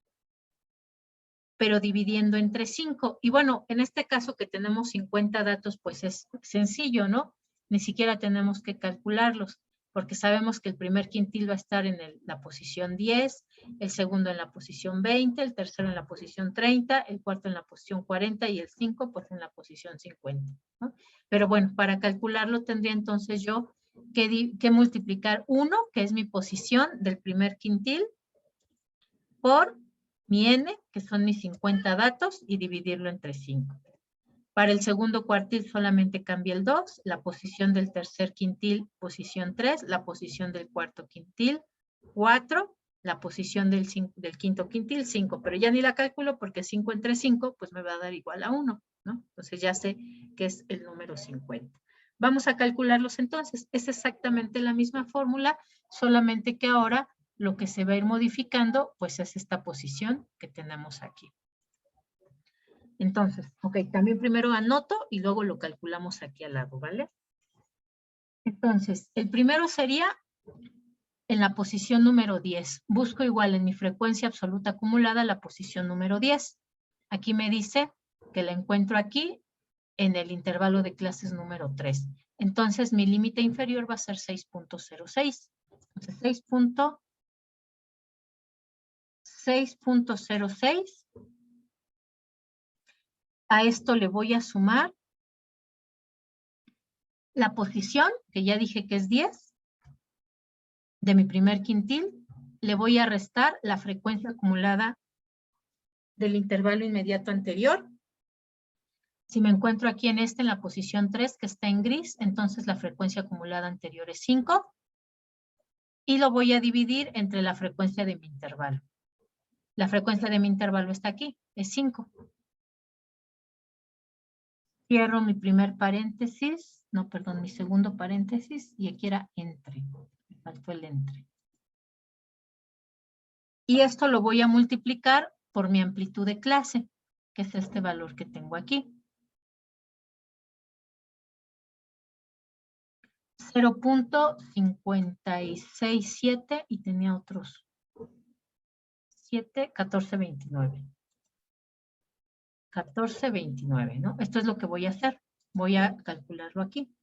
pero dividiendo entre 5. Y bueno, en este caso que tenemos 50 datos, pues es sencillo, ¿no? Ni siquiera tenemos que calcularlos, porque sabemos que el primer quintil va a estar en la posición 10, el segundo en la posición 20, el tercero en la posición 30, el cuarto en la posición 40 y el 5 pues en la posición 50, ¿no? Pero bueno, para calcularlo tendría entonces yo que multiplicar 1, que es mi posición del primer quintil, por mi n, que son mis 50 datos, y dividirlo entre 5. Para el segundo cuartil solamente cambia el 2, la posición del tercer quintil, posición 3, la posición del cuarto quintil, 4, la posición del quinto quintil, 5, pero ya ni la calculo porque 5 entre 5, pues me va a dar igual a 1, ¿no? Entonces ya sé que es el número 50. Vamos a calcularlos entonces. Es exactamente la misma fórmula, solamente que ahora lo que se va a ir modificando, pues es esta posición que tenemos aquí. Entonces, ok, también primero anoto y luego lo calculamos aquí al lado, ¿vale? Entonces, el primero sería en la posición número 10. Busco igual en mi frecuencia absoluta acumulada la posición número 10. Aquí me dice que la encuentro aquí en el intervalo de clases número 3. Entonces, mi límite inferior va a ser 6.06. Entonces, 6.06. A esto le voy a sumar la posición, que ya dije que es 10, de mi primer quintil. Le voy a restar la frecuencia acumulada del intervalo inmediato anterior. Si me encuentro aquí en la posición 3, que está en gris, entonces la frecuencia acumulada anterior es 5. Y lo voy a dividir entre la frecuencia de mi intervalo. La frecuencia de mi intervalo está aquí, es 5. Cierro mi primer paréntesis, no, perdón, mi segundo paréntesis, y aquí era entre. Me faltó el entre. Y esto lo voy a multiplicar por mi amplitud de clase, que es este valor que tengo aquí. 0.567 y tenía otros 7, 1429. 1429, ¿no? Esto es lo que voy a hacer. Voy a calcularlo aquí.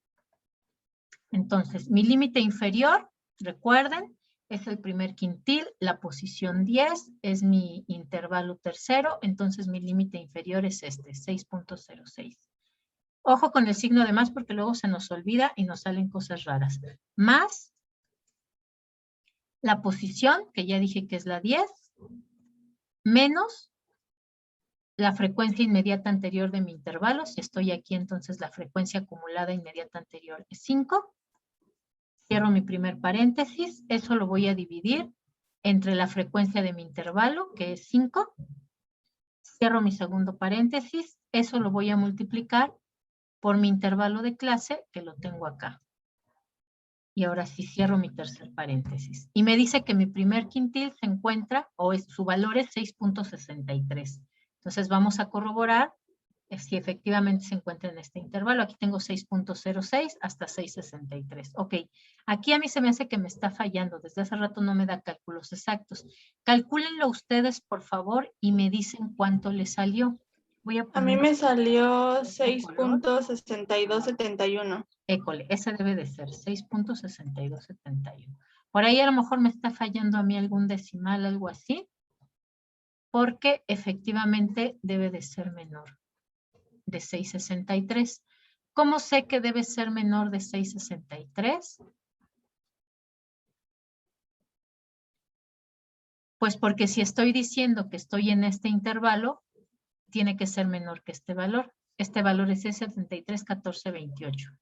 Entonces, mi límite inferior, recuerden, es el primer quintil, la posición 10 es mi intervalo tercero, entonces mi límite inferior es 6.06. Ojo con el signo de más porque luego se nos olvida y nos salen cosas raras. Más la posición, que ya dije que es la 10, menos la frecuencia inmediata anterior de mi intervalo. Si estoy aquí, entonces la frecuencia acumulada inmediata anterior es 5. Cierro mi primer paréntesis. Eso lo voy a dividir entre la frecuencia de mi intervalo, que es 5. Cierro mi segundo paréntesis. Eso lo voy a multiplicar por mi intervalo de clase, que lo tengo acá. Y ahora sí cierro mi tercer paréntesis. Y me dice que mi primer quintil se encuentra, su valor es 6.63. Entonces vamos a corroborar si efectivamente se encuentra en este intervalo. Aquí tengo 6.06 hasta 6.63. Ok, aquí a mí se me hace que me está fallando. Desde hace rato no me da cálculos exactos. Calcúlenlo ustedes, por favor, y me dicen cuánto le salió. Voy a A mí poner, me salió color. 6.6271. école, ese debe de ser 6.6271. Por ahí a lo mejor me está fallando a mí algún decimal, algo así, porque efectivamente debe de ser menor de 6.63. ¿Cómo sé que debe ser menor de 6.63? Pues porque si estoy diciendo que estoy en este intervalo, tiene que ser menor que este valor. Este valor es 73.14.28.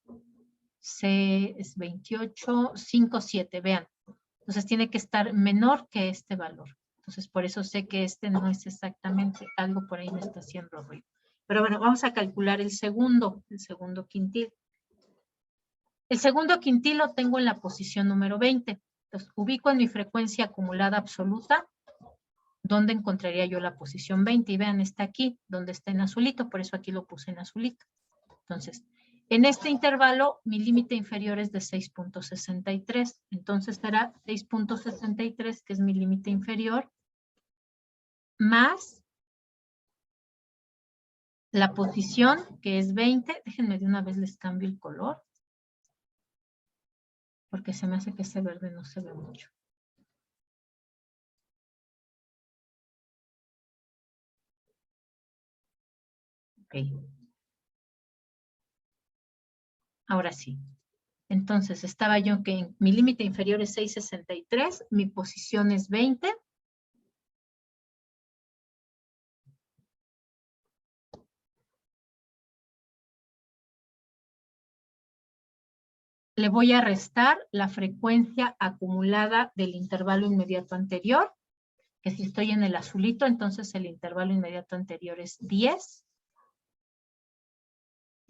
C es 28, 5, 7, vean. Entonces tiene que estar menor que este valor. Entonces por eso sé que este no es exactamente, algo por ahí me está haciendo ruido. Pero bueno, vamos a calcular el segundo quintil. El segundo quintil lo tengo en la posición número 20. Entonces ubico en mi frecuencia acumulada absoluta. ¿Dónde encontraría yo la posición 20? Y vean, está aquí, donde está en azulito, por eso aquí lo puse en azulito. Entonces, en este intervalo, mi límite inferior es de 6.63. Entonces será 6.63, que es mi límite inferior, más la posición, que es 20. Déjenme de una vez les cambio el color, porque se me hace que ese verde no se ve mucho. Ok. Ahora sí. Entonces, estaba yo que mi límite inferior es 6.63, mi posición es 20. Le voy a restar la frecuencia acumulada del intervalo inmediato anterior, que si estoy en el azulito, entonces el intervalo inmediato anterior es 10.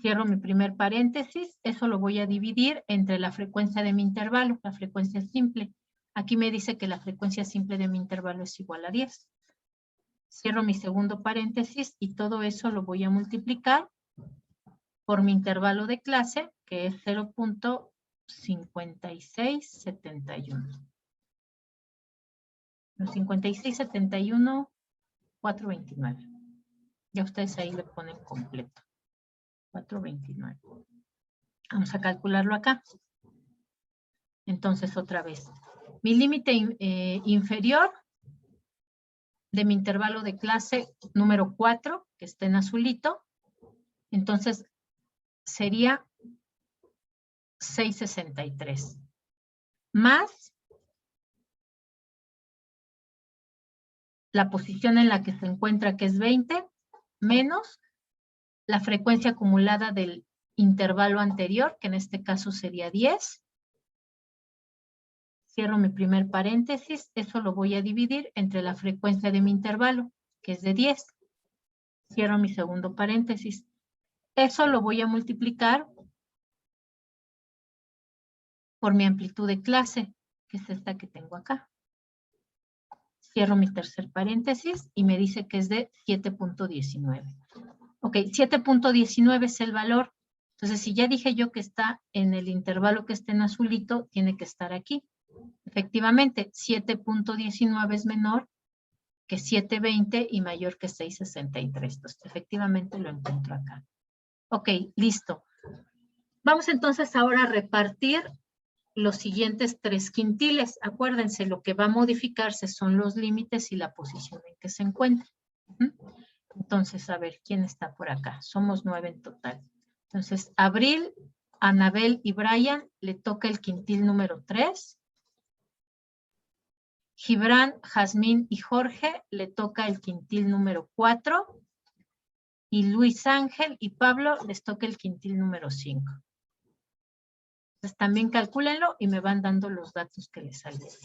Cierro mi primer paréntesis, eso lo voy a dividir entre la frecuencia de mi intervalo, la frecuencia simple. Aquí me dice que la frecuencia simple de mi intervalo es igual a 10. Cierro mi segundo paréntesis y todo eso lo voy a multiplicar por mi intervalo de clase, que es 0.5671. 5671, 429. Ya ustedes ahí le ponen completo. 429. Vamos a calcularlo acá. Entonces, otra vez. Mi límite inferior de mi intervalo de clase número 4, que está en azulito, entonces sería 6.63. Más la posición en la que se encuentra, que es 20, menos la frecuencia acumulada del intervalo anterior, que en este caso sería 10. Cierro mi primer paréntesis, eso lo voy a dividir entre la frecuencia de mi intervalo, que es de 10. Cierro mi segundo paréntesis. Eso lo voy a multiplicar por mi amplitud de clase, que es esta que tengo acá. Cierro mi tercer paréntesis y me dice que es de 7.19. Ok, 7.19 es el valor. Entonces, si ya dije yo que está en el intervalo que está en azulito, tiene que estar aquí. Efectivamente, 7.19 es menor que 7.20 y mayor que 6.63. Entonces, efectivamente lo encuentro acá. Ok, listo. Vamos entonces ahora a repartir los siguientes 3 quintiles. Acuérdense, lo que va a modificarse son los límites y la posición en que se encuentra. Entonces, a ver, ¿quién está por acá? Somos 9 en total. Entonces, Abril, Anabel y Brian le toca el quintil número 3. Gibran, Jazmín y Jorge le toca el quintil número 4. Y Luis Ángel y Pablo les toca el quintil número 5. Entonces, también calcúlenlo y me van dando los datos que les salieron.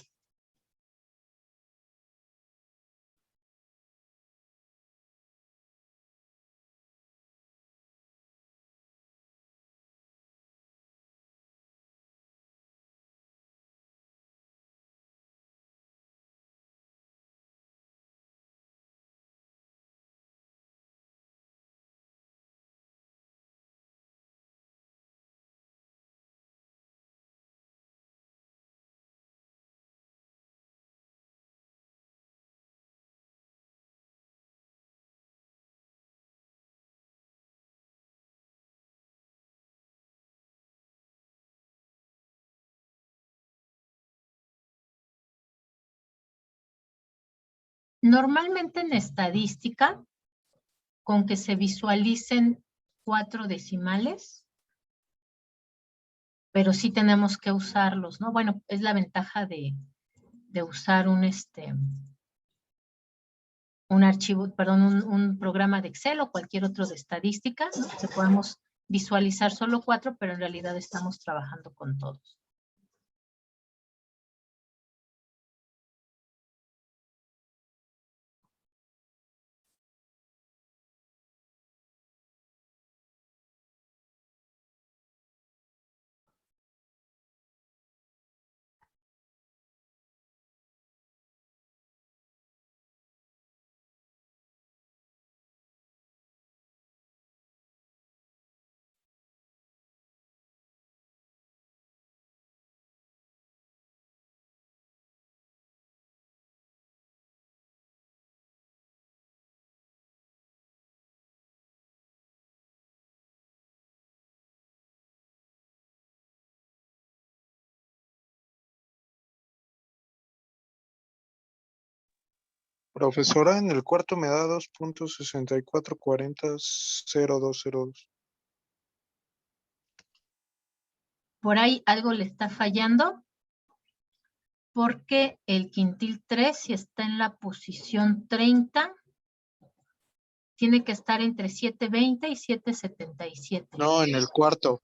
Normalmente en estadística, con que se visualicen 4 decimales, pero sí tenemos que usarlos, ¿no? Bueno, es la ventaja de usar un archivo, perdón, un programa de Excel o cualquier otro de estadística, ¿no? Que podamos visualizar solo 4, pero en realidad estamos trabajando con todos. Profesora, en el cuarto me da 2.6440.0202. Por ahí algo le está fallando, porque el quintil 3, si está en la posición 30, tiene que estar entre 720 y 777. No, en el cuarto.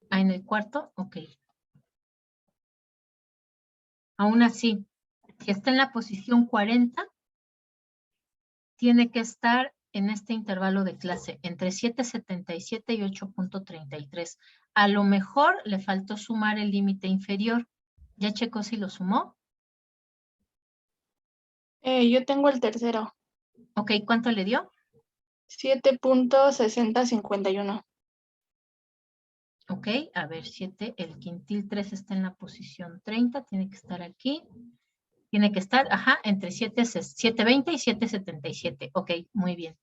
Ah, ¿en el cuarto? Ok. Aún así, si está en la posición 40, tiene que estar en este intervalo de clase, entre 7.77 y 8.33. A lo mejor le faltó sumar el límite inferior. ¿Ya checó si lo sumó? Yo tengo el tercero. Ok, ¿cuánto le dio? 7.6051. Ok, a ver, 7, el quintil 3 está en la posición 30, tiene que estar aquí. Tiene que estar, ajá, entre 7.20 y 7.77. Ok, muy bien.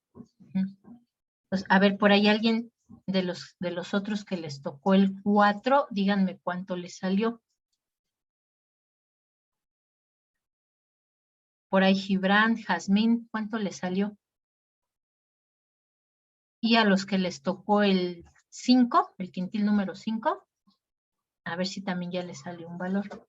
Pues, a ver, por ahí alguien de los otros que les tocó el 4, díganme cuánto les salió. Por ahí Gibran, Jazmín, ¿cuánto les salió? Y a los que les tocó el 5, el quintil número 5, a ver si también ya les salió un valor.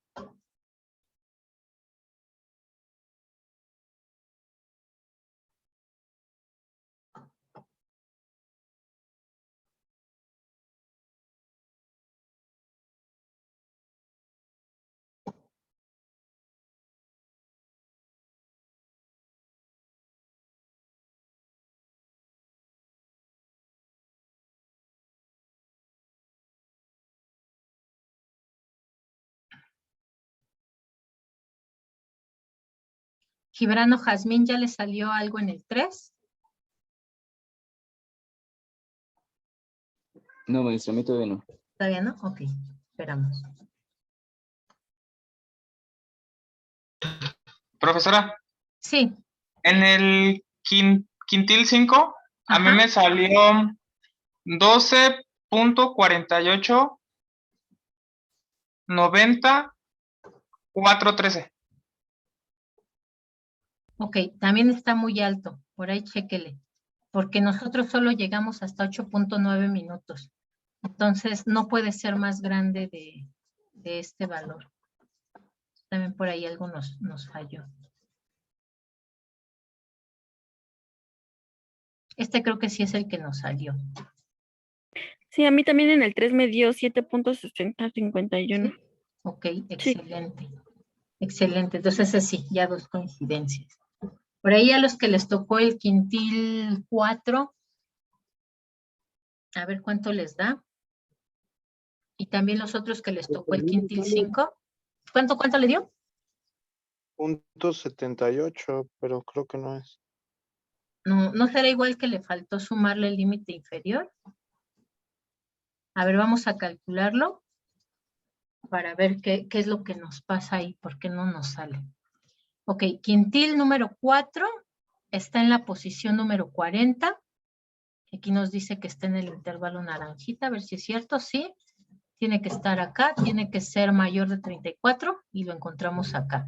Gibrano, Jazmín, ¿ya les salió algo en el 3? No, maestra, a mí todavía no. ¿Todavía no? Ok, esperamos. Profesora, Sí, en el quintil 5, a mí Ajá. me salió 12.48 90 413. ok, también está muy alto, por ahí chéquele, porque nosotros solo llegamos hasta 8.9 minutos, entonces no puede ser más grande de este valor. También por ahí algo nos falló. Este creo que sí es el que nos salió. Sí, a mí también en el 3 me dio 7.6051. ¿Sí? Ok, excelente. Excelente, entonces ese sí, ya 2 coincidencias. Por ahí a los que les tocó el quintil 4, a ver cuánto les da. Y también los otros que les tocó el quintil 5. ¿Cuánto le dio? .78, pero creo que no es. ¿No será igual que le faltó sumarle el límite inferior? A ver, vamos a calcularlo para ver qué es lo que nos pasa ahí, por qué no nos sale. Ok, quintil número 4 está en la posición número 40. Aquí nos dice que está en el intervalo naranjita, a ver si es cierto, sí. Tiene que estar acá, tiene que ser mayor de 34 y lo encontramos acá.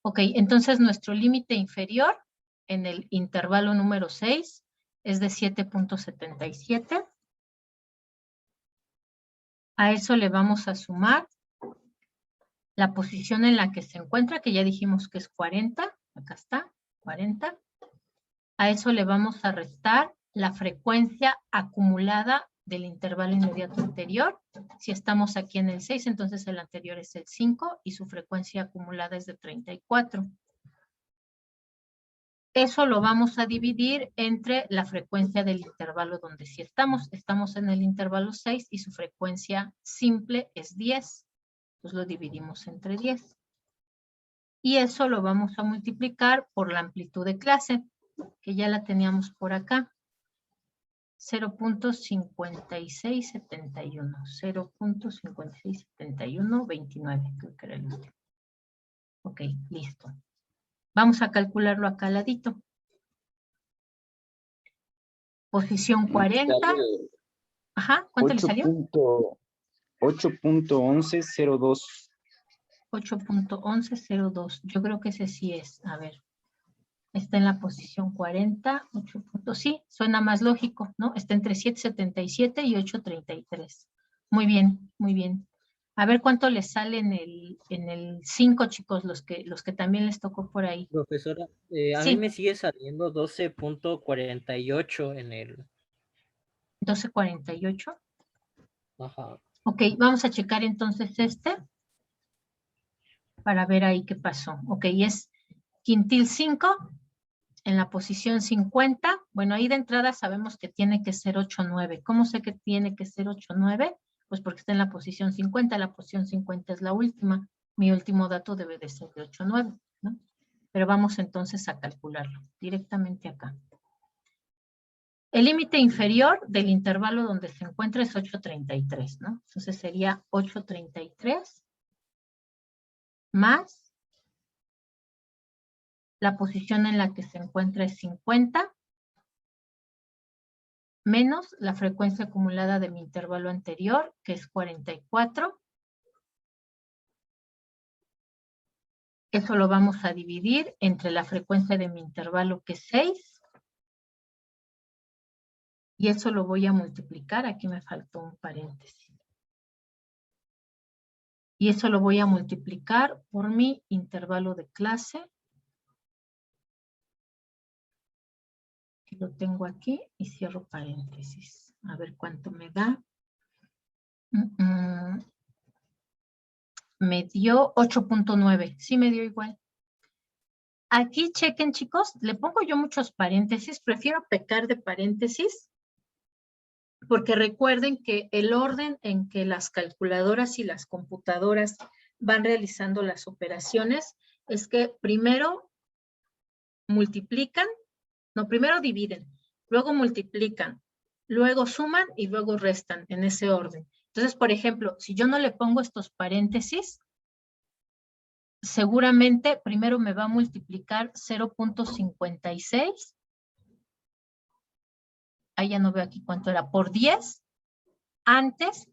Ok, entonces nuestro límite inferior en el intervalo número 6 es de 7.77. A eso le vamos a sumar la posición en la que se encuentra, que ya dijimos que es 40. Acá está, 40. A eso le vamos a restar la frecuencia acumulada del intervalo inmediato anterior. Si estamos aquí en el 6, entonces el anterior es el 5 y su frecuencia acumulada es de 34. Eso lo vamos a dividir entre la frecuencia del intervalo donde sí estamos. Estamos en el intervalo 6 y su frecuencia simple es 10. Entonces lo dividimos entre 10. Y eso lo vamos a multiplicar por la amplitud de clase, que ya la teníamos por acá. 0.5671. 0.567129, creo que era el último. Ok, listo. Vamos a calcularlo acá al ladito. Posición 40. Ajá, ¿cuánto le salió? 8.1102. 8.1102. Yo creo que ese sí es. A ver. Está en la posición 40. 8. Sí, suena más lógico, ¿no? Está entre 7.77 y 8.33. Muy bien, muy bien. A ver cuánto les sale en el 5, chicos, los que también les tocó por ahí. Profesora, a Sí. mí me sigue saliendo 12.48 en el... 12.48. Ajá. Ok, vamos a checar entonces este para ver ahí qué pasó. Ok, es quintil 5 en la posición 50. Bueno, ahí de entrada sabemos que tiene que ser 8.9. ¿Cómo sé que tiene que ser 8.9? Pues porque está en la posición 50. La posición 50 es la última. Mi último dato debe de ser de 8.9, ¿no? Pero vamos entonces a calcularlo directamente acá. El límite inferior del intervalo donde se encuentra es 8.33, ¿no? Entonces sería 8.33 más la posición en la que se encuentra es 50 menos la frecuencia acumulada de mi intervalo anterior, que es 44. Eso lo vamos a dividir entre la frecuencia de mi intervalo, que es 6. Y eso lo voy a multiplicar. Aquí me faltó un paréntesis. Y eso lo voy a multiplicar por mi intervalo de clase. Que lo tengo aquí y cierro paréntesis. A ver cuánto me da. Me dio 8.9. Sí me dio igual. Aquí chequen, chicos. Le pongo yo muchos paréntesis. Prefiero pecar de paréntesis. Porque recuerden que el orden en que las calculadoras y las computadoras van realizando las operaciones es que primero multiplican, no, primero dividen, luego multiplican, luego suman y luego restan en ese orden. Entonces, por ejemplo, si yo no le pongo estos paréntesis, seguramente primero me va a multiplicar 0.56. Ahí ya no veo aquí cuánto era, por 10, antes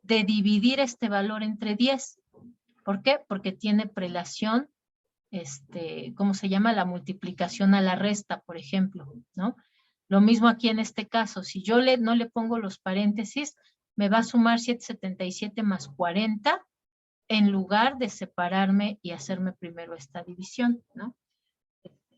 de dividir este valor entre 10. ¿Por qué? Porque tiene prelación, ¿cómo se llama? La multiplicación a la resta, por ejemplo, ¿no? Lo mismo aquí en este caso, si yo no le pongo los paréntesis, me va a sumar 777 más 40 en lugar de separarme y hacerme primero esta división, ¿no?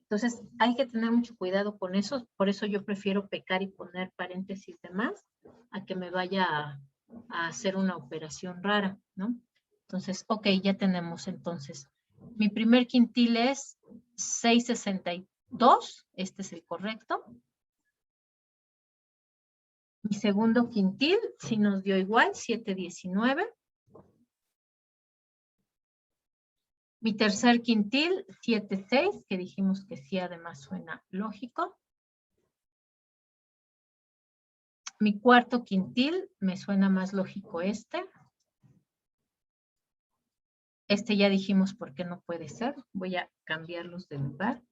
Entonces, hay que tener mucho cuidado con eso, por eso yo prefiero pecar y poner paréntesis de más a que me vaya a hacer una operación rara, ¿no? Entonces, ok, ya tenemos entonces. Mi primer quintil es 662, este es el correcto. Mi segundo quintil, sí nos dio igual, 719. Mi tercer quintil, 76, que dijimos que sí, además suena lógico. Mi cuarto quintil, me suena más lógico este. Este ya dijimos por qué no puede ser. Voy a cambiarlos de lugar.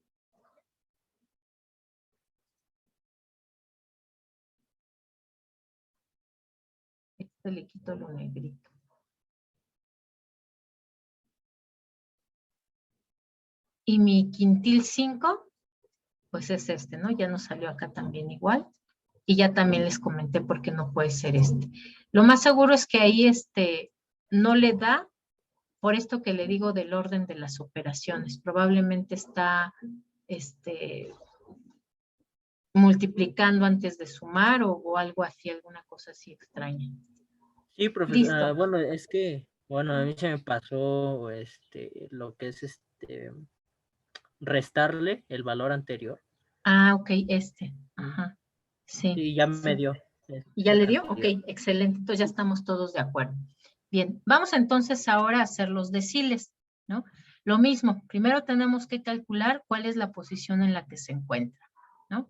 Este le quito lo negrito. Y mi quintil 5, pues es este, ¿no? Ya nos salió acá también igual. Y ya también les comenté por qué no puede ser este. Lo más seguro es que ahí no le da por esto que le digo del orden de las operaciones. Probablemente está multiplicando antes de sumar o algo así, alguna cosa así extraña. Sí, profesor. Listo. Bueno, es que, bueno, a mí se me pasó lo que es restarle el valor anterior. Ah, ok, Ajá. Sí, Y ya me sí. dio ¿Y ya esa le dio? Ok, cantidad. excelente. Entonces ya estamos todos de acuerdo. Bien, vamos entonces ahora a hacer los deciles, ¿no? Lo mismo, primero tenemos que calcular cuál es la posición en la que se encuentra, ¿no?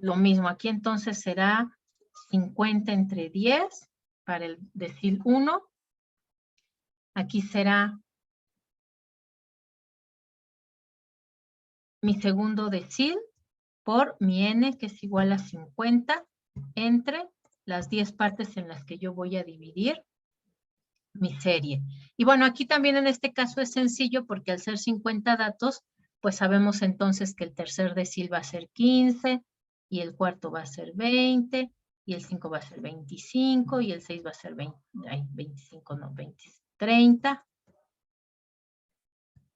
Lo mismo, aquí entonces será 50 entre 10 para el decil 1. Aquí será mi segundo decil por mi n, que es igual a 50, entre las 10 partes en las que yo voy a dividir mi serie. Y bueno, aquí también en este caso es sencillo porque al ser 50 datos, pues sabemos entonces que el tercer decil va a ser 15, y el cuarto va a ser 20, y el 5 va a ser 25, y el 6 va a ser 25, no, 20, 30,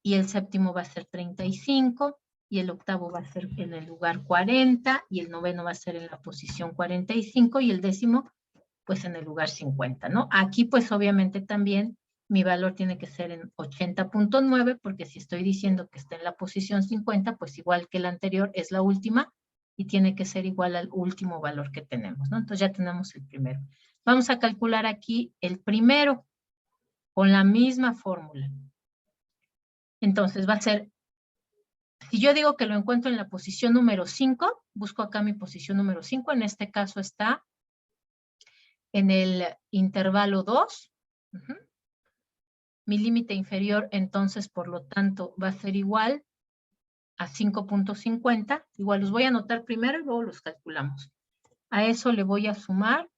y el séptimo va a ser 35, y el octavo va a ser en el lugar 40, y el noveno va a ser en la posición 45, y el décimo pues en el lugar 50, ¿no? Aquí pues obviamente también mi valor tiene que ser en 80.9, porque si estoy diciendo que está en la posición 50, pues igual que la anterior es la última y tiene que ser igual al último valor que tenemos, ¿no? Entonces ya tenemos el primero. Vamos a calcular aquí el primero con la misma fórmula. Entonces va a ser, si yo digo que lo encuentro en la posición número 5, busco acá mi posición número 5, en este caso está en el intervalo 2. Mi límite inferior, entonces, por lo tanto, va a ser igual a 5.50. Igual los voy a anotar primero y luego los calculamos. A eso le voy a sumar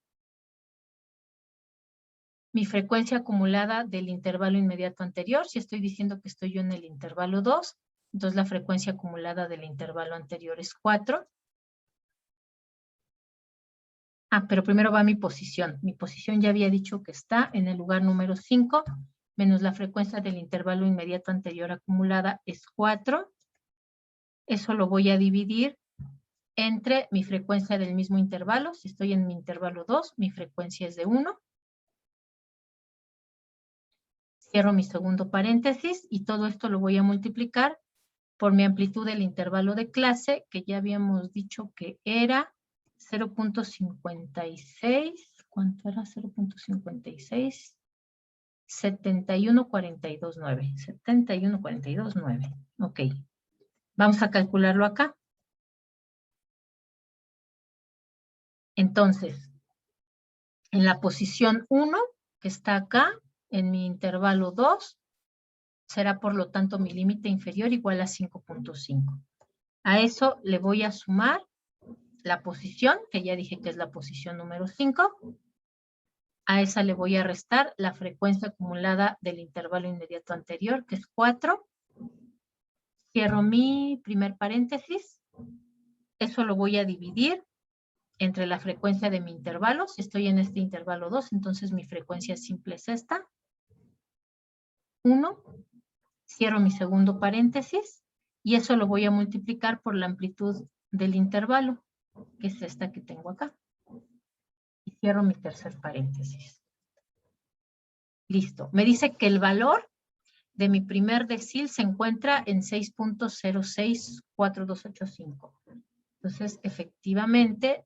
mi frecuencia acumulada del intervalo inmediato anterior. Si estoy diciendo que estoy yo en el intervalo 2, entonces la frecuencia acumulada del intervalo anterior es 4. Ah, pero primero va mi posición. Mi posición ya había dicho que está en el lugar número 5, menos la frecuencia del intervalo inmediato anterior acumulada es 4. Eso lo voy a dividir entre mi frecuencia del mismo intervalo. Si estoy en mi intervalo 2, mi frecuencia es de 1. Cierro mi segundo paréntesis y todo esto lo voy a multiplicar por mi amplitud del intervalo de clase, que ya habíamos dicho que era 0.56. ¿Cuánto era 0.56? 71.42.9. 71.42.9. Ok. Vamos a calcularlo acá. Entonces, en la posición 1, que está acá, en mi intervalo 2, será por lo tanto mi límite inferior igual a 5.5. A eso le voy a sumar la posición, que ya dije que es la posición número 5. A esa le voy a restar la frecuencia acumulada del intervalo inmediato anterior, que es 4. Cierro mi primer paréntesis. Eso lo voy a dividir entre la frecuencia de mi intervalo. Si estoy en este intervalo 2, entonces mi frecuencia simple es esta. 1. Cierro mi segundo paréntesis y eso lo voy a multiplicar por la amplitud del intervalo, que es esta que tengo acá. Y cierro mi tercer paréntesis. Listo. Me dice que el valor de mi primer decil se encuentra en 6.064285. Entonces, efectivamente,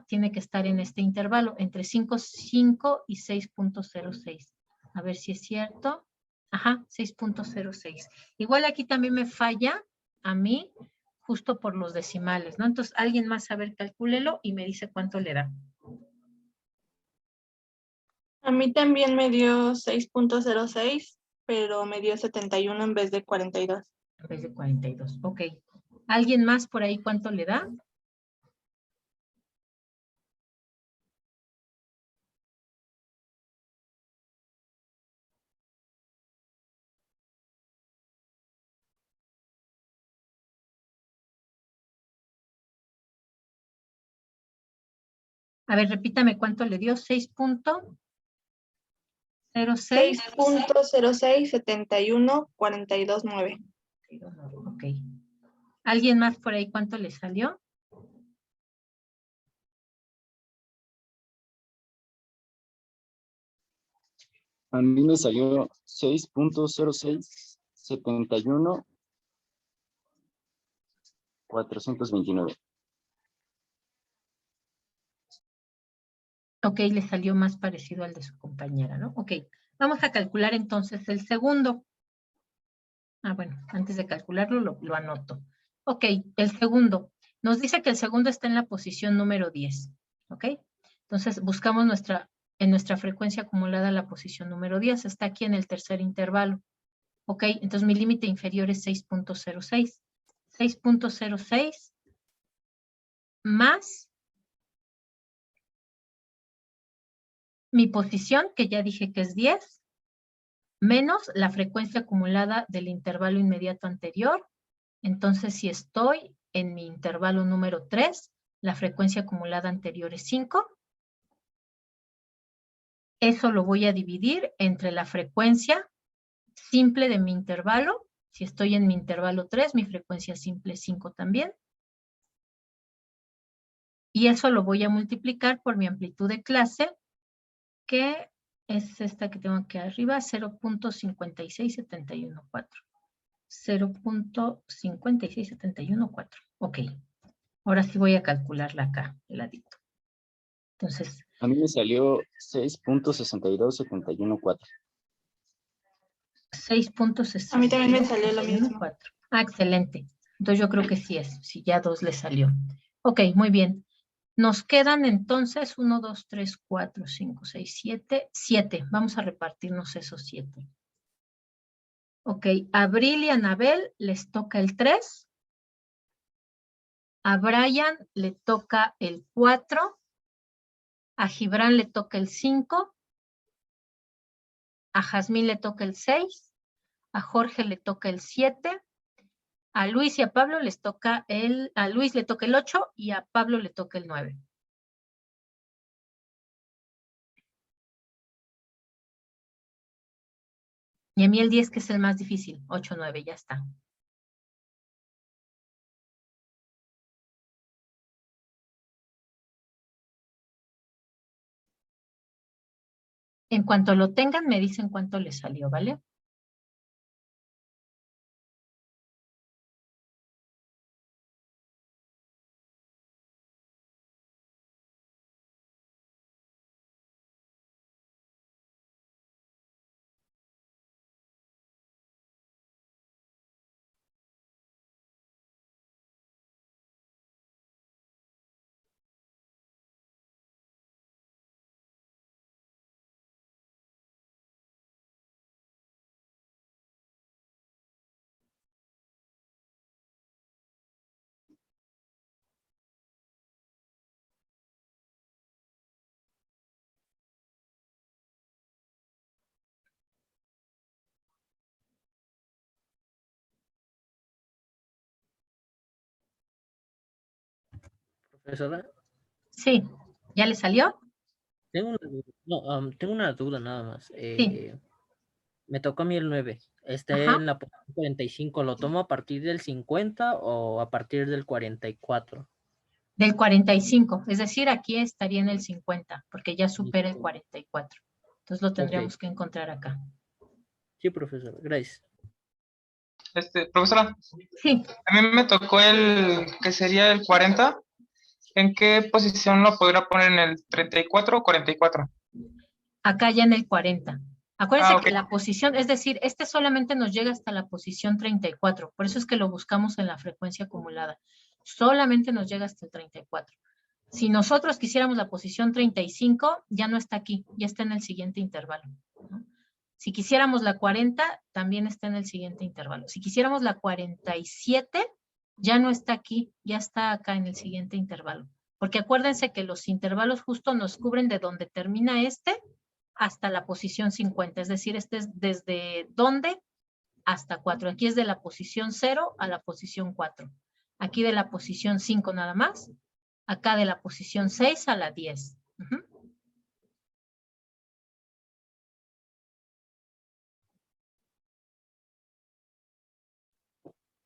tiene que estar en este intervalo, entre 5.5 y 6.06. A ver si es cierto. Ajá, 6.06. Igual aquí también me falla a mí, justo por los decimales, ¿no? Entonces, alguien más, a ver, calcúlelo y me dice cuánto le da. A mí también me dio 6.06, pero me dio 71 en vez de 42. En vez de 42. Ok. ¿Alguien más por ahí cuánto le da? A ver, repítame cuánto le dio. 6.06. 6.06, 71, 42, 9. Ok. ¿Alguien más por ahí cuánto le salió? A mí me salió 6.06, 71, 429. Ok, le salió más parecido al de su compañera, ¿no? Ok, vamos a calcular entonces el segundo. Ah, bueno, antes de calcularlo lo anoto. Ok, el segundo. Nos dice que el segundo está en la posición número 10, ¿ok? Entonces buscamos en nuestra frecuencia acumulada la posición número 10. Está aquí en el tercer intervalo. Ok, entonces mi límite inferior es 6.06. 6.06 más mi posición, que ya dije que es 10, menos la frecuencia acumulada del intervalo inmediato anterior. Entonces, si estoy en mi intervalo número 3, la frecuencia acumulada anterior es 5. Eso lo voy a dividir entre la frecuencia simple de mi intervalo. Si estoy en mi intervalo 3, mi frecuencia simple es 5 también. Y eso lo voy a multiplicar por mi amplitud de clase, que es esta que tengo aquí arriba, 0.56714. 0.56714. Ok. Ahora sí voy a calcularla acá, de ladito. Entonces. A mí me salió 6.627114. 6.60. A mí también me salió lo mismo. Ah, excelente. Entonces yo creo que sí es, si ya 2 le salió. Ok, muy bien. Nos quedan entonces 1, 2, 3, 4, 5, 6, 7, 7. Vamos a repartirnos esos 7. Ok, a Abril y a Anabel les toca el 3. A Brian le toca el 4. A Gibran le toca el 5. A Jazmín le toca el 6. A Jorge le toca el 7. A Luis y a Pablo les toca a Luis le toca el 8 y a Pablo le toca el 9. Y a mí el 10, que es el más difícil. 8, 9, ya está. En cuanto lo tengan, me dicen cuánto les salió, ¿vale? Profesora, Sí. ¿Ya le salió? tengo una duda nada más. Sí. Me tocó a mí el 9. Está Ajá. en la posición 45. ¿Lo tomo a partir del 50 o a partir del 44? Del 45. Es decir, aquí estaría en el 50, porque ya supera el 44. Entonces lo tendríamos que encontrar acá. Sí, profesor. Gracias. Profesora, Sí. a mí me tocó el que sería el 40. ¿En qué posición lo podría poner? ¿En el 34 o 44? Acá ya en el 40. Acuérdense Ah, ok. que la posición, es decir, este solamente nos llega hasta la posición 34. Por eso es que lo buscamos en la frecuencia acumulada. Solamente nos llega hasta el 34. Si nosotros quisiéramos la posición 35, ya no está aquí, ya está en el siguiente intervalo, ¿no? Si quisiéramos la 40, también está en el siguiente intervalo. Si quisiéramos la 47, ya no está aquí, ya está acá en el siguiente intervalo. Porque acuérdense que los intervalos justo nos cubren de donde termina este hasta la posición 50. Es decir, este es desde dónde hasta 4. Aquí es de la posición 0 a la posición 4. Aquí de la posición 5 nada más. Acá de la posición 6 a la 10. Ujú.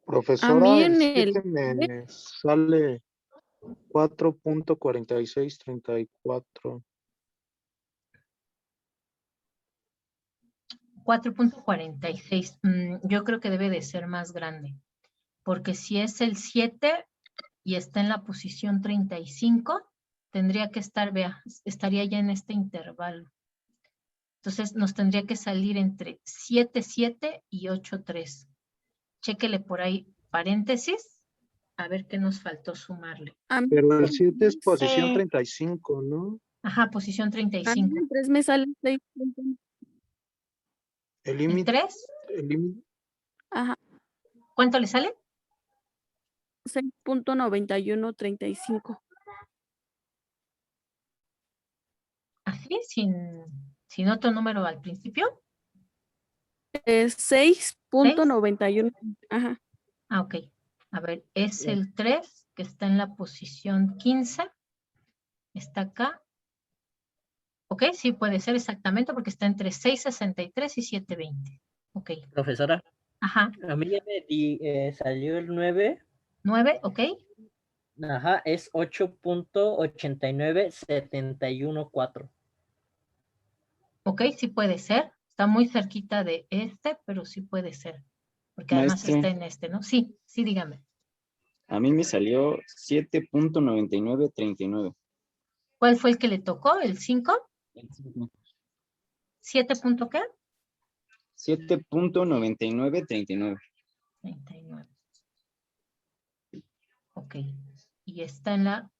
Profesora, en el el 7 me sale 4.4634. 4.46. Yo creo que debe de ser más grande, porque si es el 7 y está en la posición 35, tendría que estar, vea, estaría ya en este intervalo. Entonces nos tendría que salir entre 7.7 y 8.3. Chéquele por ahí paréntesis, a ver qué nos faltó sumarle. a mí, Pero el 7 es posición Sí. 35, ¿no? Ajá, posición a mí 35. en 3 me sale 6. El ¿El límite, 3? el límite. Ajá, ¿Cuánto le sale? 6.9135. Así, sin otro número al principio. Es 6.91. Ajá. Ah, ok. A ver, es el 3 que está en la posición 15. Está acá. Ok, sí puede ser exactamente porque está entre 6.63 y 7.20. Ok. Profesora, Ajá. a mí ya salió el 9. 9, ok. Ajá, es 8.897114. Ok, sí puede ser. Está muy cerquita de este, pero sí puede ser. Porque además Maestra, está en este, ¿no? Sí, sí, dígame. a mí me salió 7.9939. ¿Cuál fue el que le tocó? ¿El 5? ¿7 punto qué? 7.9939. 39. Ok. Y está en la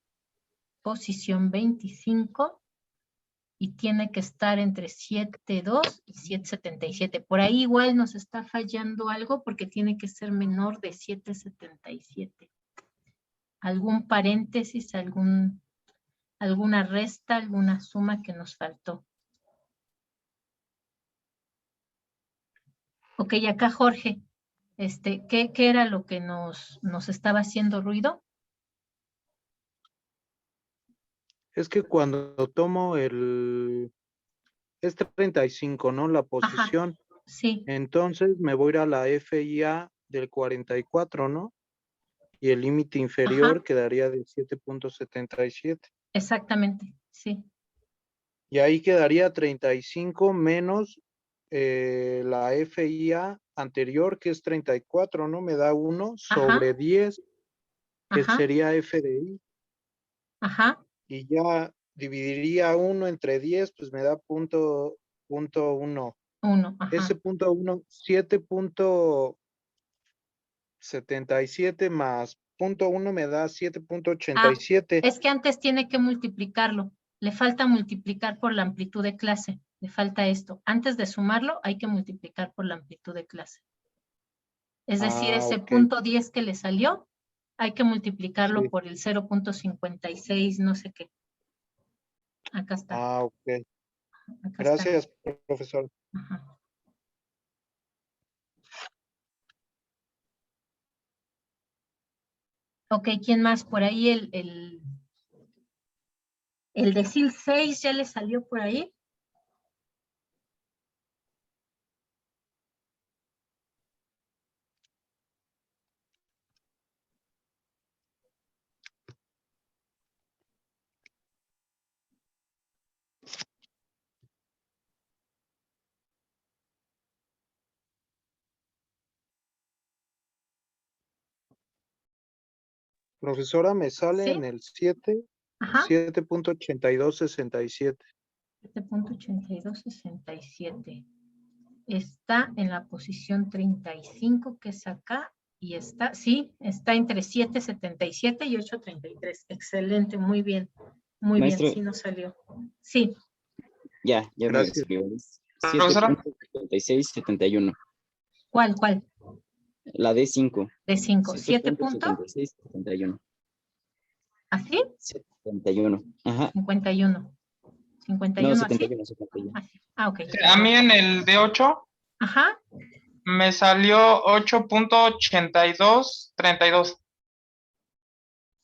posición 25 y tiene que estar entre 7.2 y 7.77. Por ahí igual nos está fallando algo porque tiene que ser menor de 7.77. Algún paréntesis, alguna resta, alguna suma que nos faltó. Ok, acá Jorge, ¿qué era lo que nos estaba haciendo ruido? Es que cuando tomo es 35, ¿no? La Ajá, posición. sí, Entonces me voy a ir a la FIA del 44, ¿no? Y el límite inferior ajá, quedaría de 7.77. exactamente, sí, Y ahí quedaría 35 menos la FIA anterior, que es 34, ¿no? Me da 1 ajá, sobre 10, que ajá, sería FDI. ajá, Y ya dividiría 1 entre 10, pues me da punto 1. 1, Ese ajá. punto 1, 7.77 más punto 1 me da Ah, 7.87. es que antes tiene que multiplicarlo. Le falta multiplicar por la amplitud de clase. Le falta esto. Antes de sumarlo, hay que multiplicar por la amplitud de clase. Es decir, Ah, ese ok. punto 10 que le salió, hay que multiplicarlo Sí. por el 0.56, no sé qué. Acá está, Ah, ok. acá está. Gracias, profesor. Ajá. Ok, ¿quién más? Por ahí el decil 6 ya le salió por ahí. Profesora, me sale ¿Sí? en el 7, Ajá. 7.8267. 7.8267. Está en la posición 35, que es acá, y está, sí, está entre 7.77 y 8.33. Excelente, muy bien, Maestro, sí nos salió. Sí, ya me Gracias. salió. Es Profesora, 7.7671. ¿cuál? La D5. De 5, 7 punto, 7.7671. ¿así? 71. Ajá. 51. No, 51 así. 71, 71. Así. Ah, ok, a mí perdón. en el D8 Ajá, me salió 8.8232.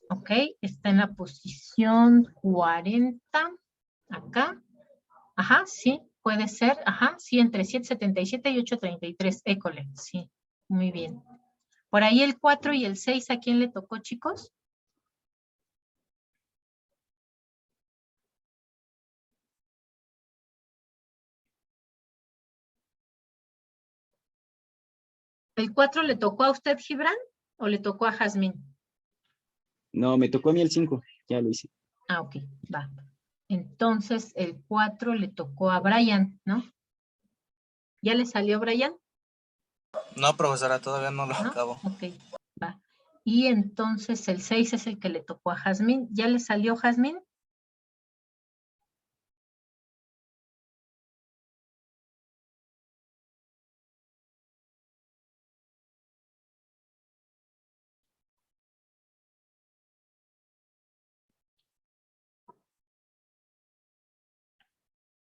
ok, está en la posición 40. acá. Ajá, sí, puede ser. Ajá, sí, entre 7.77 y 8.33. École, sí, muy bien. Por ahí el 4 y el 6, ¿a quién le tocó, chicos? ¿El 4 le tocó a usted, Gibran, o le tocó a Jazmín? No, me tocó a mí el 5. Ya lo hice. Ah, ok, va. Entonces, el 4 le tocó a Brian, ¿no? ¿Ya le salió Brian? No, profesora, todavía no lo ¿No? acabo. Ok, va. Y entonces el 6 es el que le tocó a Jazmín. ¿Ya le salió Jazmín?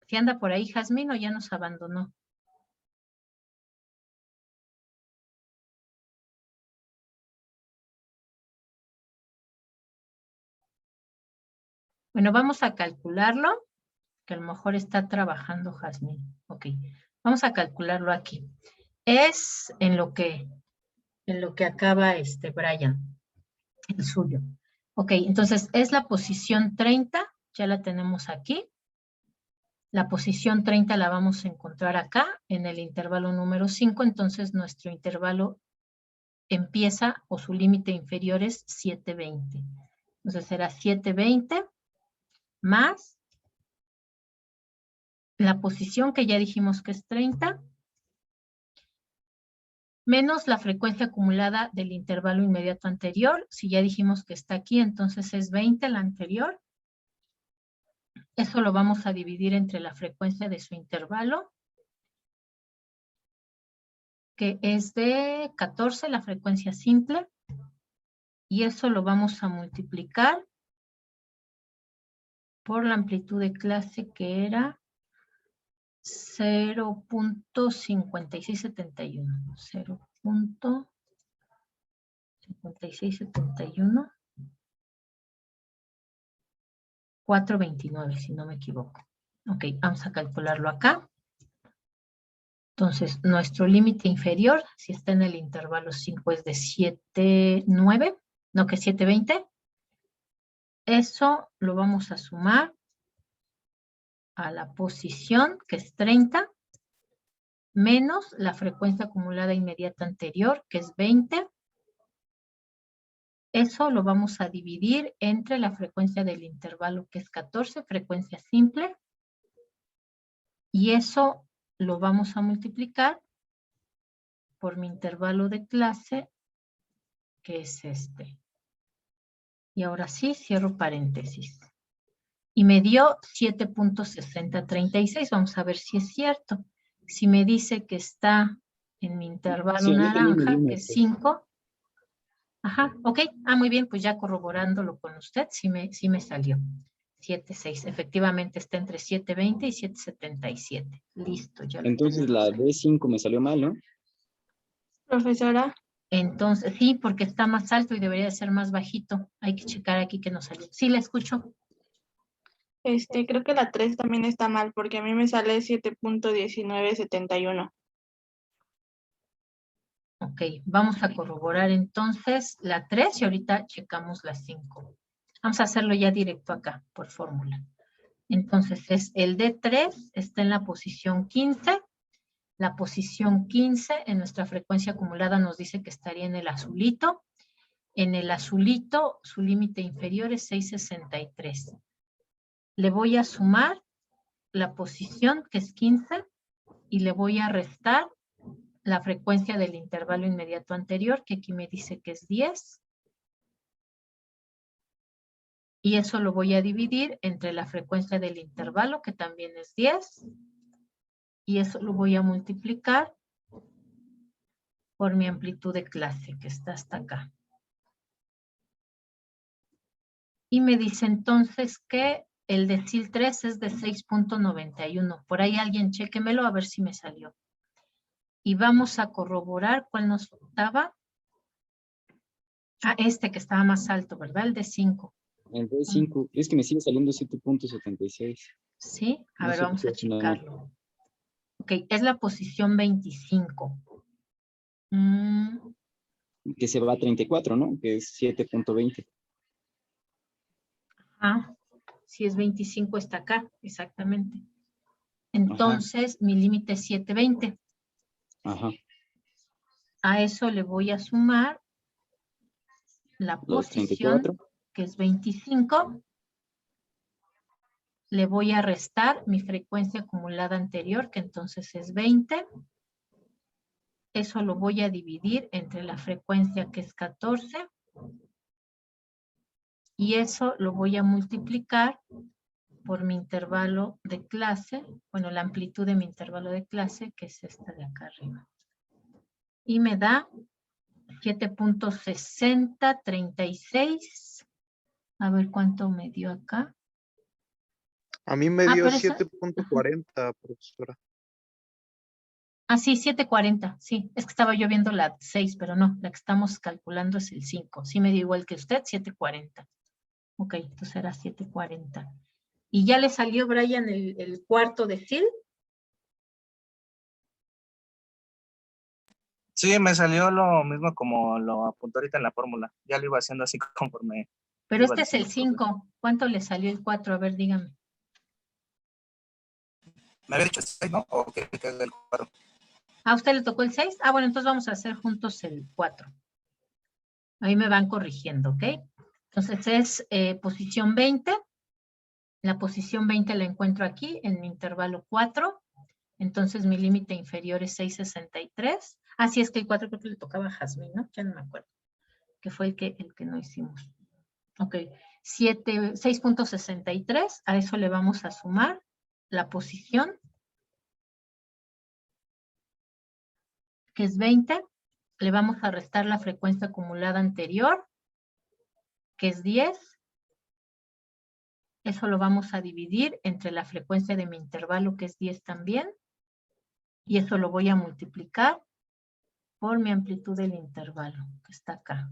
¿Si anda por ahí Jazmín o ya nos abandonó? Bueno, vamos a calcularlo, que a lo mejor está trabajando Jazmín. Ok, vamos a calcularlo aquí. Es en lo que acaba Brian, el suyo. Ok, entonces es la posición 30, ya la tenemos aquí. La posición 30 la vamos a encontrar acá, en el intervalo número 5, entonces nuestro intervalo empieza, o su límite inferior es 7.20. Entonces será 7.20 más la posición que ya dijimos que es 30, menos la frecuencia acumulada del intervalo inmediato anterior. Si ya dijimos que está aquí, entonces es 20 la anterior. Eso lo vamos a dividir entre la frecuencia de su intervalo, que es de 14, la frecuencia simple. Y eso lo vamos a multiplicar por la amplitud de clase, que era 0.5671. 0.5671. 429, si no me equivoco. Ok, vamos a calcularlo acá. Entonces, nuestro límite inferior, si está en el intervalo 5, es de 7.9, no, que 7.20. Eso lo vamos a sumar a la posición, que es 30, menos la frecuencia acumulada inmediata anterior, que es 20. Eso lo vamos a dividir entre la frecuencia del intervalo, que es 14, frecuencia simple, y eso lo vamos a multiplicar por mi intervalo de clase, que es este. Y ahora sí, cierro paréntesis. Y me dio 7.6036. Vamos a ver si es cierto. Si me dice que está en mi intervalo Sí, a mí también me naranja, dio que es esto. 5. Ajá, ok. Ah, muy bien, pues ya corroborándolo con usted, sí me salió. 7.6. Efectivamente está entre 7.20 y 7.77. Listo, ya lo Entonces tenemos la aquí. D5 me salió mal, ¿no? Profesora, Entonces, sí, porque está más alto y debería de ser más bajito. Hay que checar aquí que nos salió. Sí, la escucho. creo que la 3 también está mal porque a mí me sale 7.1971. Ok, vamos a corroborar entonces la 3 y ahorita checamos la 5. Vamos a hacerlo ya directo acá, por fórmula. Entonces, es el D3, está en la posición 15. La posición 15 en nuestra frecuencia acumulada nos dice que estaría en el azulito. En el azulito, su límite inferior es 6.63. Le voy a sumar la posición, que es 15, y le voy a restar la frecuencia del intervalo inmediato anterior, que aquí me dice que es 10. Y eso lo voy a dividir entre la frecuencia del intervalo, que también es 10. Y eso lo voy a multiplicar por mi amplitud de clase, que está hasta acá. Y me dice entonces que el decil 3 es de 6.91. Por ahí alguien chéquemelo a ver si me salió. Y vamos a corroborar cuál nos faltaba. Ah, este que estaba más alto, ¿verdad? El de 5. El D5, es que me sigue saliendo 7.76. ¿Sí? A No ver, sé vamos qué a es una- checarlo. Ok, es la posición 25. Mm, Que se va a 34, ¿no? Que es 7.20. si es 25 está acá, exactamente. Entonces, mi límite es 720. Ajá. A eso le voy a sumar la Los posición, 34. que es 25. Le voy a restar mi frecuencia acumulada anterior, que entonces es 20. Eso lo voy a dividir entre la frecuencia, que es 14. Y eso lo voy a multiplicar por mi intervalo de clase, bueno, la amplitud de mi intervalo de clase, que es esta de acá arriba. Y me da 7.6036. A ver cuánto me dio acá. A mí me dio pero eso- 7.40, profesora. Sí, 7.40, sí. Es que estaba yo viendo la 6, pero no, la que estamos calculando es el 5. Sí me dio igual que usted, 7.40. Ok, entonces era 7.40. ¿Y ya le salió, Brian, el cuarto decil? Sí, me salió lo mismo como lo apuntó ahorita en la fórmula. Ya lo iba haciendo así conforme Pero iba este es el diciendo cosas. 5. ¿Cuánto le salió el 4? A ver, dígame. Me había dicho 6, ¿no? O que es el 4. ¿A usted le tocó el 6? Bueno, entonces vamos a hacer juntos el 4. Ahí me van corrigiendo, ¿ok? Entonces es posición 20. La posición 20 la encuentro aquí en mi intervalo 4. Entonces mi límite inferior es 6.63. Sí, es que el 4 creo que le tocaba a Jazmín, ¿no? Ya no me acuerdo. Que fue el que no hicimos. Ok. 6.63. A eso le vamos a sumar la posición, que es 20. Le vamos a restar la frecuencia acumulada anterior, que es 10. Eso lo vamos a dividir entre la frecuencia de mi intervalo, que es 10 también. Y eso lo voy a multiplicar por mi amplitud del intervalo, que está acá.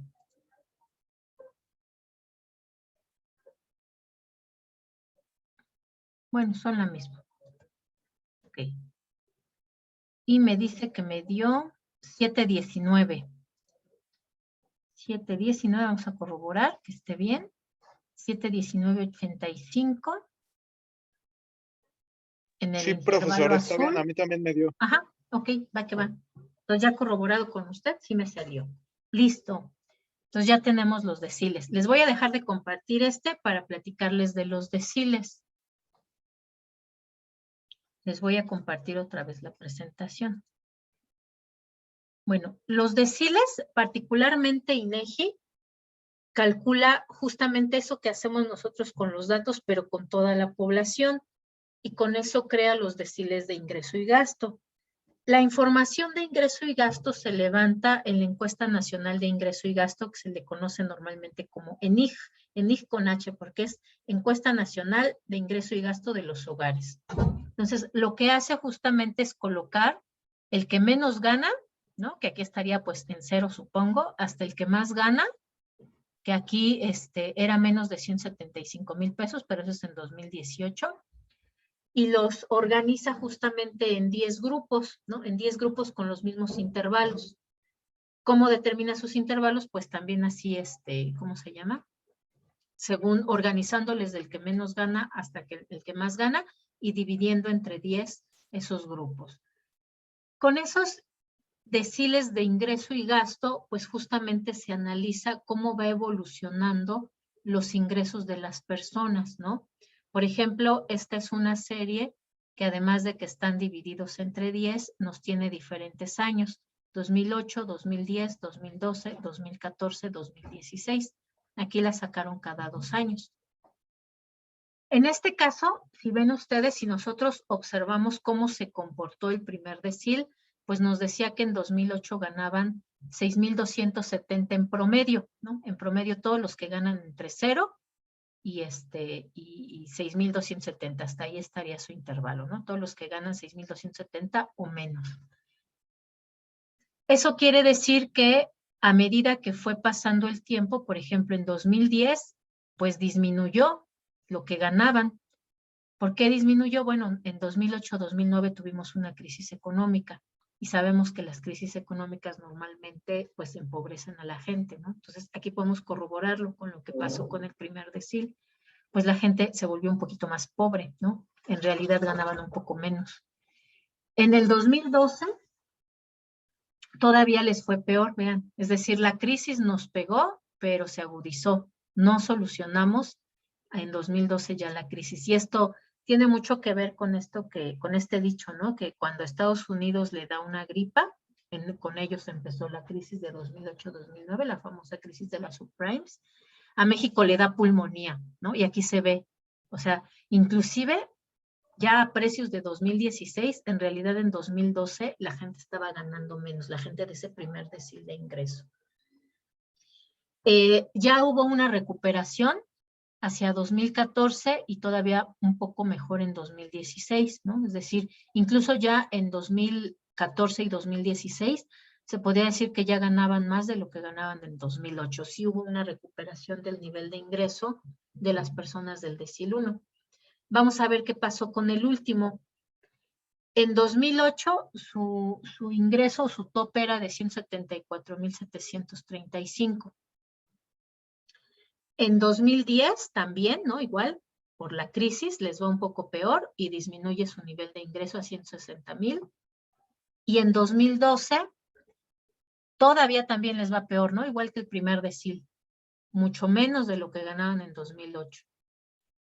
Bueno, son la misma. Ok. Y me dice que me dio 7.19. 7.19, vamos a corroborar que esté bien. 7.19.85. En el Sí, intervalo profesor, está bien. azul. A mí también me dio. Ok, va que va. Entonces ya corroborado con usted, sí me salió. Listo. Entonces ya tenemos los deciles. Les voy a dejar de compartir para platicarles de los deciles. Les voy a compartir otra vez la presentación. Bueno, los deciles, particularmente INEGI, calcula justamente eso que hacemos nosotros con los datos, pero con toda la población. Y con eso crea los deciles de ingreso y gasto. La información de ingreso y gasto se levanta en la Encuesta Nacional de Ingreso y Gasto, que se le conoce normalmente como ENIG, ENIG con H, porque es Encuesta Nacional de Ingreso y Gasto de los Hogares. Entonces, lo que hace justamente es colocar el que menos gana, ¿no? Que aquí estaría pues en 0, supongo, hasta el que más gana, que aquí era menos de 175,000 pesos, pero eso es en 2018. Y los organiza justamente en 10 grupos, ¿no? En 10 grupos con los mismos intervalos. ¿Cómo determina sus intervalos? Pues también así, ¿cómo se llama? Según organizándoles del que menos gana hasta el que más gana y dividiendo entre 10 esos grupos. Con esos deciles de ingreso y gasto, pues justamente se analiza cómo va evolucionando los ingresos de las personas, ¿no? Por ejemplo, esta es una serie que además de que están divididos entre 10, nos tiene diferentes años, 2008, 2010, 2012, 2014, 2016. Aquí la sacaron cada 2 años. En este caso, si ven ustedes, si nosotros observamos cómo se comportó el primer decil, pues nos decía que en 2008 ganaban 6,270 en promedio, ¿no? En promedio todos los que ganan entre 0 y 6,270, hasta ahí estaría su intervalo, ¿no? Todos los que ganan 6,270 o menos. Eso quiere decir que a medida que fue pasando el tiempo, por ejemplo, en 2010, pues disminuyó lo que ganaban. ¿Por qué disminuyó? Bueno, en 2008-2009 tuvimos una crisis económica y sabemos que las crisis económicas normalmente pues empobrecen a la gente, ¿no? Entonces aquí podemos corroborarlo con lo que pasó con el primer decil. Pues la gente se volvió un poquito más pobre, ¿no? En realidad ganaban un poco menos. En el 2012 todavía les fue peor, vean, es decir, la crisis nos pegó, pero se agudizó. No solucionamos en 2012 ya la crisis. Y esto tiene mucho que ver con esto con este dicho, ¿no? Que cuando Estados Unidos le da una gripa, con ellos empezó la crisis de 2008-2009, la famosa crisis de las subprimes. A México le da pulmonía, ¿no? Y aquí se ve, o sea, inclusive ya a precios de 2016, en realidad en 2012 la gente estaba ganando menos, la gente de ese primer decil de ingreso. Ya hubo una recuperación hacia 2014 y todavía un poco mejor en 2016, ¿no? Es decir, incluso ya en 2014 y 2016 se podría decir que ya ganaban más de lo que ganaban en 2008. Sí hubo una recuperación del nivel de ingreso de las personas del decil 1. Vamos a ver qué pasó con el último. En 2008 su ingreso, su tope era de 174,735. En 2010 también, ¿no? Igual, por la crisis les va un poco peor y disminuye su nivel de ingreso a 160,000. Y en 2012 todavía también les va peor, ¿no? Igual que el primer decil, mucho menos de lo que ganaban en 2008.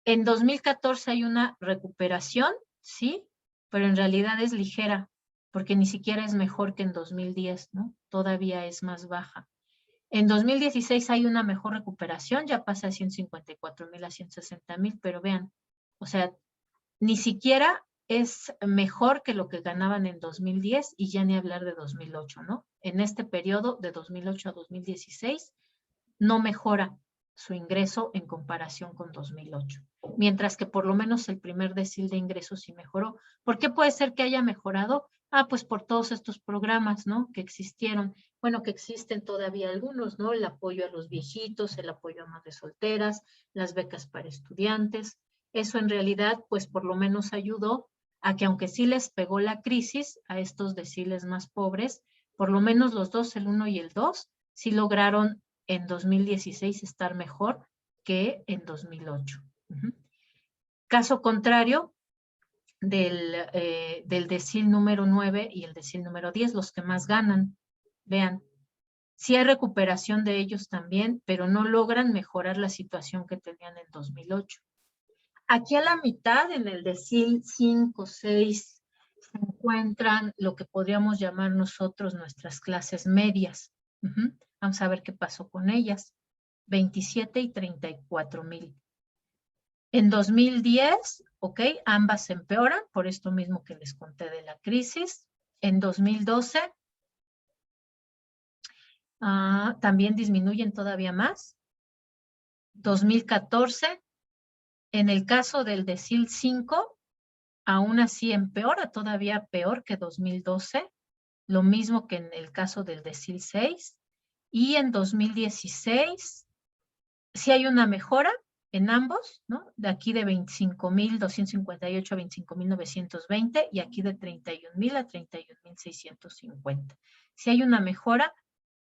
En 2014 hay una recuperación, sí, pero en realidad es ligera, porque ni siquiera es mejor que en 2010, ¿no? Todavía es más baja. En 2016 hay una mejor recuperación, ya pasa de 154,000 a 160,000, pero vean, o sea, ni siquiera es mejor que lo que ganaban en 2010 y ya ni hablar de 2008, ¿no? En este periodo de 2008 a 2016 no mejora su ingreso en comparación con 2008. Mientras que por lo menos el primer decil de ingresos sí mejoró. ¿Por qué puede ser que haya mejorado? Ah, pues por todos estos programas, ¿no? Que existieron. Bueno, que existen todavía algunos, ¿no? El apoyo a los viejitos, el apoyo a madres solteras, las becas para estudiantes. Eso en realidad, pues por lo menos ayudó a que aunque sí les pegó la crisis a estos deciles más pobres, por lo menos los dos, el 1 y el 2, sí lograron en 2016 estar mejor que en 2008. Caso contrario del decil número 9 y el decil número 10, los que más ganan. Vean, sí hay recuperación de ellos también, pero no logran mejorar la situación que tenían en 2008. Aquí a la mitad, en el decil 5, 6, se encuentran lo que podríamos llamar nosotros nuestras clases medias. Vamos a ver qué pasó con ellas. 27 y 34,000. En 2010, ok, ambas empeoran, por esto mismo que les conté de la crisis. En 2012, también disminuyen todavía más. 2014, en el caso del decil 5, aún así empeora, todavía peor que 2012. Lo mismo que en el caso del decil 6. Y en 2016, sí hay una mejora en ambos, ¿no? De aquí de 25,258 a 25,920 y aquí de 31,000 a 31,650. Sí hay una mejora,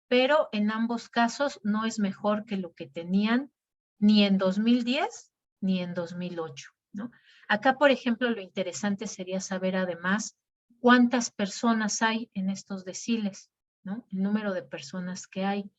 pero en ambos casos no es mejor que lo que tenían ni en 2010 ni en 2008, ¿no? Acá, por ejemplo, lo interesante sería saber además cuántas personas hay en estos deciles, ¿no? El número de personas que hay.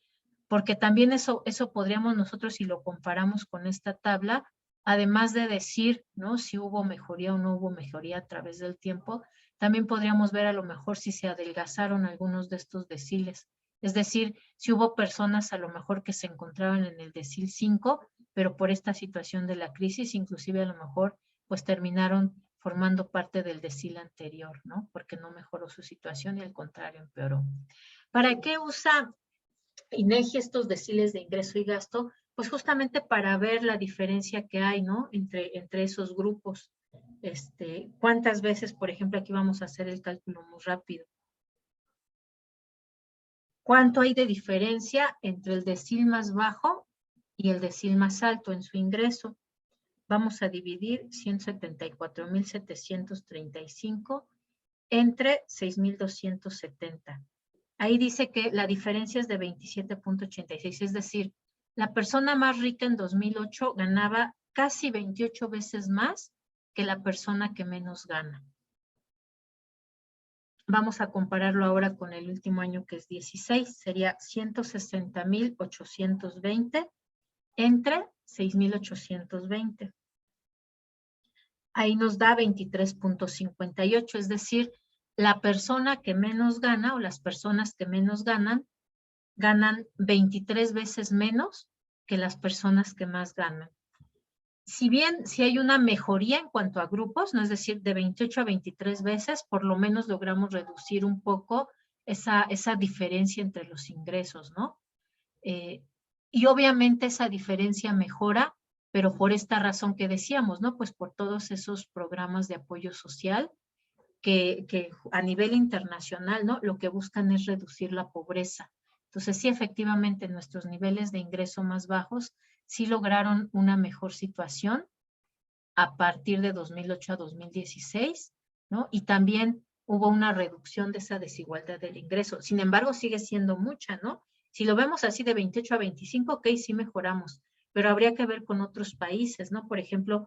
Porque también eso podríamos nosotros, si lo comparamos con esta tabla, además de decir, ¿no? Si hubo mejoría o no hubo mejoría a través del tiempo, también podríamos ver a lo mejor si se adelgazaron algunos de estos deciles. Es decir, si hubo personas a lo mejor que se encontraban en el decil 5, pero por esta situación de la crisis, inclusive a lo mejor, pues terminaron formando parte del decil anterior, ¿no? Porque no mejoró su situación y al contrario empeoró. ¿Para qué usa INEGI estos deciles de ingreso y gasto? Pues justamente para ver la diferencia que hay, ¿no? Entre esos grupos. ¿Cuántas veces, por ejemplo, aquí vamos a hacer el cálculo muy rápido? ¿Cuánto hay de diferencia entre el decil más bajo y el decil más alto en su ingreso? vamos a dividir 174,735 entre 6,270. Ahí dice que la diferencia es de 27,86, es decir, la persona más rica en 2008 ganaba casi 28 veces más que la persona que menos gana. Vamos a compararlo ahora con el último año, que es 16, sería 160,820 entre 6,820. Ahí nos da 23,58, es decir, la persona que menos gana o las personas que menos ganan 23 veces menos que las personas que más ganan. Si bien si hay una mejoría en cuanto a grupos, no es decir, de 28 a 23 veces, por lo menos logramos reducir un poco esa diferencia entre los ingresos, ¿no? Y obviamente esa diferencia mejora, pero por esta razón que decíamos, ¿no? Pues por todos esos programas de apoyo social que a nivel internacional, ¿no? Lo que buscan es reducir la pobreza. Entonces, sí, efectivamente, nuestros niveles de ingreso más bajos sí lograron una mejor situación a partir de 2008 a 2016, ¿no? Y también hubo una reducción de esa desigualdad del ingreso. Sin embargo, sigue siendo mucha, ¿no? Si lo vemos así de 28 a 25, ok, sí mejoramos, pero habría que ver con otros países, ¿no? Por ejemplo,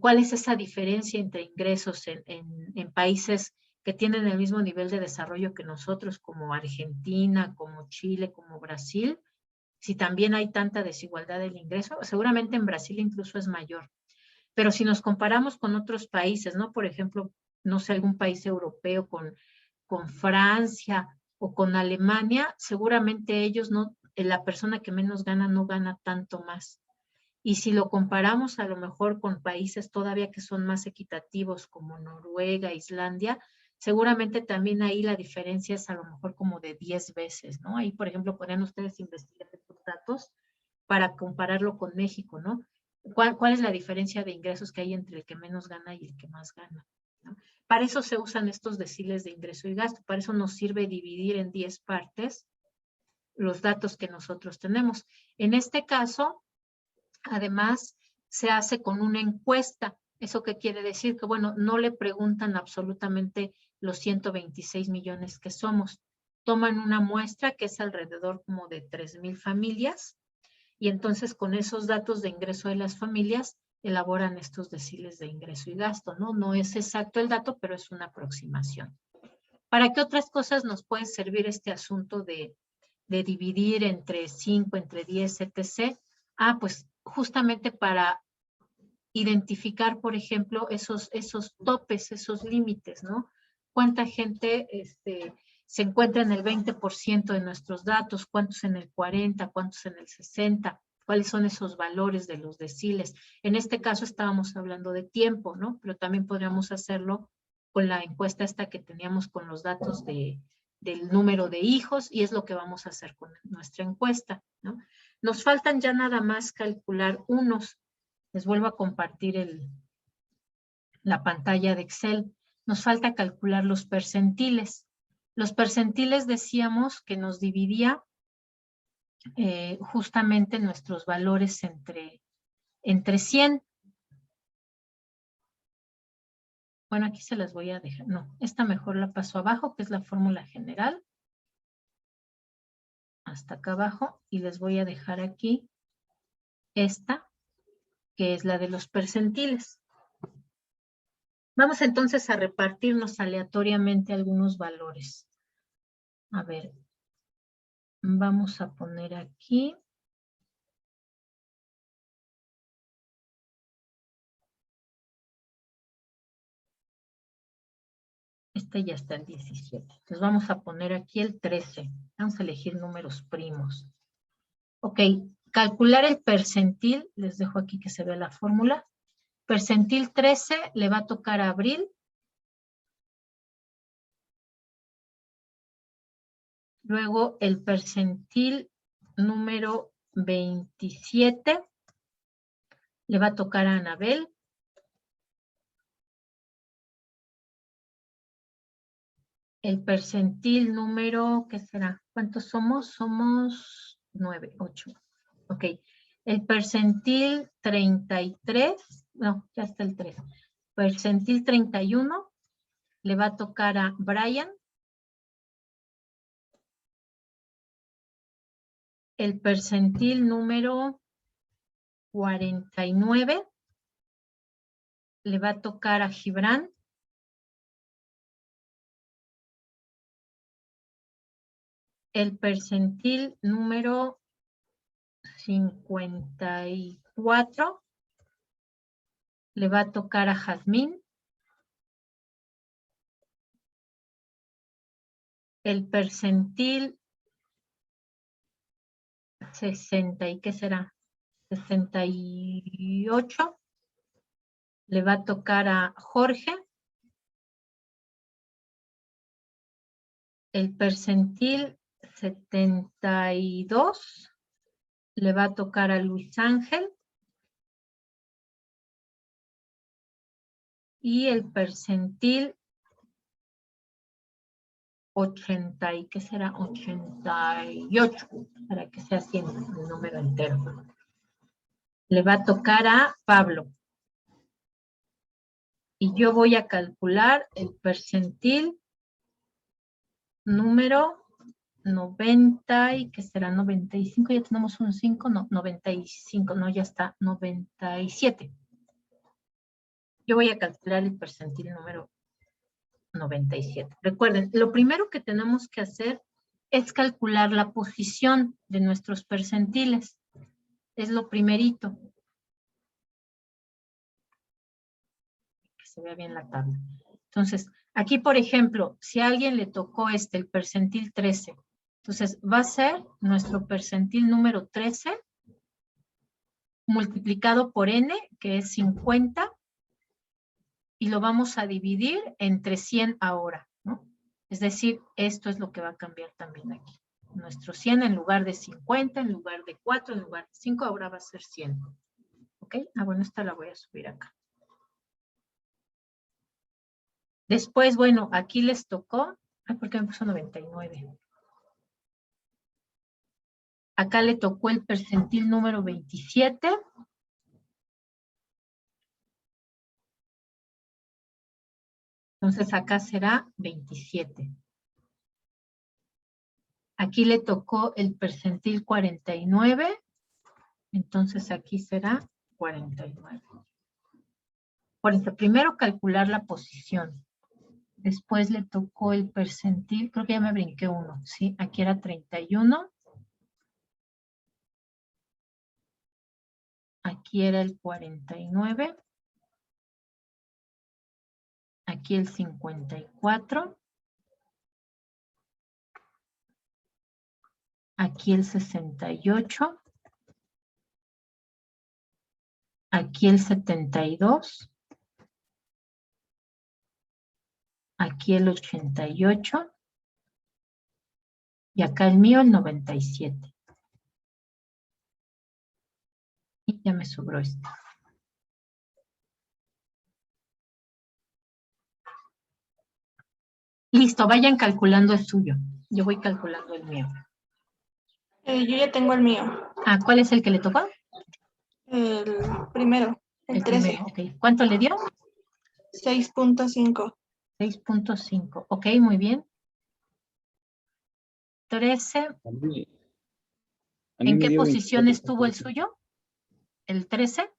¿cuál es esa diferencia entre ingresos en países que tienen el mismo nivel de desarrollo que nosotros, como Argentina, como Chile, como Brasil? Si también hay tanta desigualdad del ingreso, seguramente en Brasil incluso es mayor. Pero si nos comparamos con otros países, ¿no? Por ejemplo, no sé, algún país europeo con Francia o con Alemania, seguramente ellos no, la persona que menos gana no gana tanto más. Y si lo comparamos a lo mejor con países todavía que son más equitativos como Noruega, Islandia, seguramente también ahí la diferencia es a lo mejor como de 10 veces, ¿no? Ahí, por ejemplo, podrían ustedes investigar estos datos para compararlo con México, ¿no? ¿Cuál es la diferencia de ingresos que hay entre el que menos gana y el que más gana, ¿no? Para eso se usan estos deciles de ingreso y gasto, para eso nos sirve dividir en 10 partes los datos que nosotros tenemos. En este caso, además, se hace con una encuesta. ¿Eso qué quiere decir? Que, bueno, no le preguntan absolutamente los 126 millones que somos. Toman una muestra que es alrededor como de 3,000 familias y entonces con esos datos de ingreso de las familias elaboran estos deciles de ingreso y gasto, ¿no? No es exacto el dato, pero es una aproximación. ¿Para qué otras cosas nos puede servir este asunto de dividir entre 5, entre 10, etc.? Pues justamente para identificar, por ejemplo, esos topes, esos límites, ¿no? ¿Cuánta gente se encuentra en el 20% de nuestros datos? ¿Cuántos en el 40%? ¿Cuántos en el 60%? ¿Cuáles son esos valores de los deciles? En este caso estábamos hablando de tiempo, ¿no? Pero también podríamos hacerlo con la encuesta esta que teníamos con los datos del número de hijos, y es lo que vamos a hacer con nuestra encuesta, ¿no? Nos faltan ya nada más calcular unos. Les vuelvo a compartir la pantalla de Excel. Nos falta calcular los percentiles. Los percentiles decíamos que nos dividía justamente nuestros valores entre 100. Bueno, aquí se las voy a dejar. No, esta mejor la paso abajo, que es la fórmula general. Hasta acá abajo. Y les voy a dejar aquí esta, que es la de los percentiles. Vamos entonces a repartirnos aleatoriamente algunos valores. A ver, vamos a poner aquí. Este ya está el 17. Entonces vamos a poner aquí el 13. Vamos a elegir números primos. Ok, calcular el percentil. Les dejo aquí que se vea la fórmula. Percentil 13 le va a tocar a Abril. Luego el percentil número 27 le va a tocar a Anabel. El percentil número, ¿qué será? ¿Cuántos somos? Somos 9, 8. Ok. El percentil 33, no, ya está el 3. Percentil 31 le va a tocar a Brian. El percentil número 49 le va a tocar a Gibran. El percentil número 54 le va a tocar a Jazmín. El percentil 60, ¿y qué será? 68 le va a tocar a Jorge. El percentil 72 le va a tocar a Luis Ángel. Y el percentil 80, ¿y qué será? 88, para que sea 100 el número entero. Le va a tocar a Pablo. Y yo voy a calcular el percentil número 90, ¿y qué será? 95, ya tenemos un 5, no, 95, no, ya está, 97. Yo voy a calcular el percentil número 97. Recuerden, lo primero que tenemos que hacer es calcular la posición de nuestros percentiles. Es lo primerito. Que se vea bien la tabla. Entonces, aquí, por ejemplo, si a alguien le tocó el percentil 13, entonces va a ser nuestro percentil número 13 multiplicado por n, que es 50, y lo vamos a dividir entre 100 ahora, ¿no? Es decir, esto es lo que va a cambiar también aquí. Nuestro 100 en lugar de 50, en lugar de 4, en lugar de 5, ahora va a ser 100. ¿Ok? Ah, bueno, esta la voy a subir acá. Después, bueno, aquí les tocó, ¿por qué me puso 99? Acá le tocó el percentil número 27. Entonces acá será 27. Aquí le tocó el percentil 49. Entonces aquí será 49. Por eso, primero calcular la posición. Después le tocó el percentil, creo que ya me brinqué uno, ¿sí? Aquí era 31. Aquí era el 49. Aquí el 54. Aquí el 68. Aquí el 72. Aquí el 88. Y acá el mío el 97. Y ya me sobró esto. Listo, vayan calculando el suyo. Yo voy calculando el mío. Yo ya tengo el mío. Ah, ¿cuál es el que le tocó? El primero, el 13. primero, ok. ¿Cuánto le dio? 6.5. 6.5. Ok, muy bien. 13. A mí ¿En me qué dio posición 24. estuvo el suyo? ¿El 13?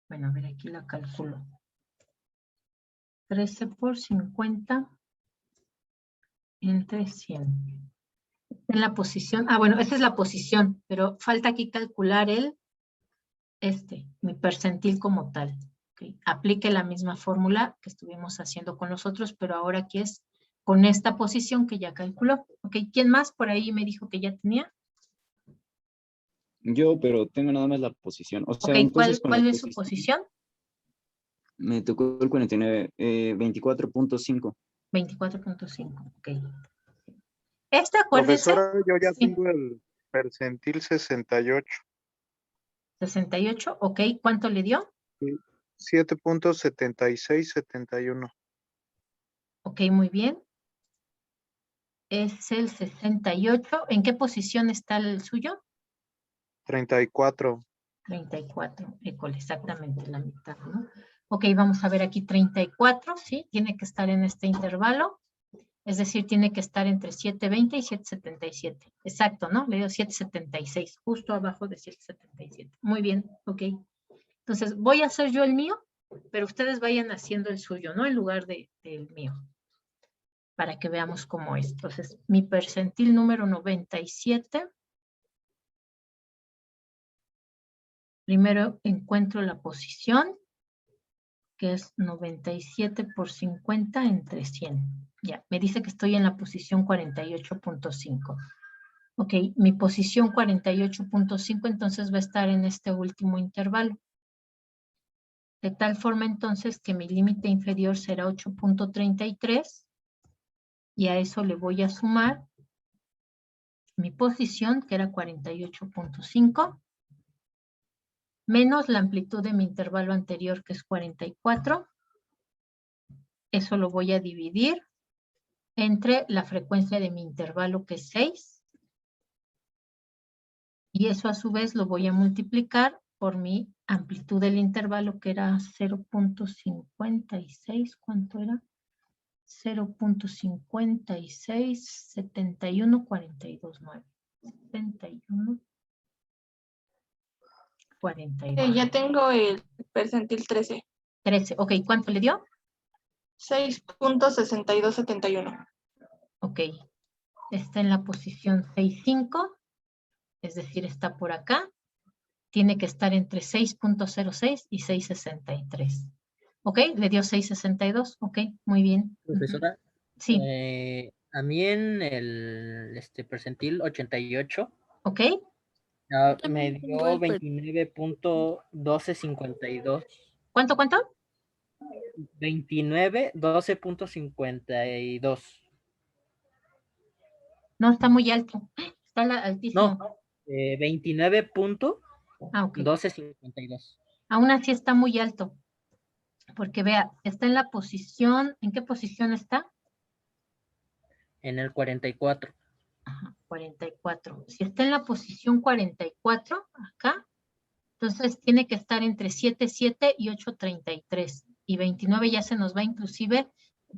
Bueno, a ver, aquí la calculo. 13 por 50 entre 100. En la posición, bueno, esta es la posición, pero falta aquí calcular mi percentil como tal. ¿Okay? Aplique la misma fórmula que estuvimos haciendo con los otros, pero ahora aquí es con esta posición que ya calculó. ¿Ok? ¿Quién más por ahí me dijo que ya tenía? Yo, pero tengo nada más la posición. O sea, Ok, entonces con la ¿cuál es su posición? me tocó el 49, 24.5. 24.5, ok. Acuérdese. Profesora, yo ya Sí, tengo el percentil 68. 68, ok. ¿Cuánto le dio? 7.7671. Ok, muy bien. Es el 68. ¿En qué posición está el suyo? 34. 34. École, exactamente la mitad, ¿no? Ok, vamos a ver aquí 34, ¿sí? Tiene que estar en este intervalo. Es decir, tiene que estar entre 7.20 y 7.77. Exacto, ¿no? Le dio 7.76, justo abajo de 7.77. Muy bien, ok. Entonces, voy a hacer yo el mío, pero ustedes vayan haciendo el suyo, ¿no? En lugar del mío, para que veamos cómo es. Entonces, mi percentil número 97. Primero encuentro la posición, que es 97 por 50 entre 100. Ya, me dice que estoy en la posición 48.5. Ok, mi posición 48.5 entonces va a estar en este último intervalo. De tal forma entonces que mi límite inferior será 8.33 y a eso le voy a sumar mi posición, que era 48.5, menos la amplitud de mi intervalo anterior, que es 44. Eso lo voy a dividir entre la frecuencia de mi intervalo, que es 6. Y eso a su vez lo voy a multiplicar por mi amplitud del intervalo, que era 0.56. ¿Cuánto era? 0.56, 71, 42, 9. 71, 42. Ya tengo el percentil 13. 13. Ok, ¿cuánto le dio? 6.6271. Ok. Está en la posición 6.5, es decir, está por acá. Tiene que estar entre 6.06 y 6.63. Ok, le dio 6.62. Ok, muy bien. Profesora, Sí, a mí en el percentil 88 ok. me También tengo dio el 29.1252. ¿Cuánto? 29.12.52. No, está muy alto. Está altísimo. No, 29.1252. Ah, ok. Aún así está muy alto. Porque vea, está en la posición, ¿en qué posición está? En el 44. Ajá, 44. Si está en la posición 44, acá, entonces tiene que estar entre 7.7 y 8.33. Y 29 ya se nos va inclusive,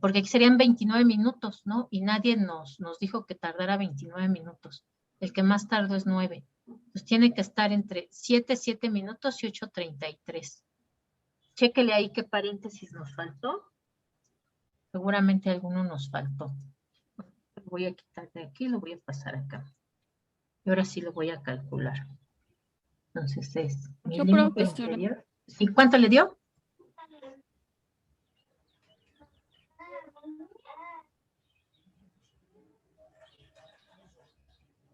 porque aquí serían 29 minutos, ¿no? Y nadie nos dijo que tardara 29 minutos. El que más tardó es 9. Entonces tiene que estar entre 7 minutos y 8.33. Chéquele ahí qué paréntesis nos faltó. Seguramente alguno nos faltó. Lo voy a quitar de aquí, lo voy a pasar acá. Y ahora sí lo voy a calcular. Entonces es mi Yo, límite profesora. inferior. ¿Sí? ¿Cuánto le dio?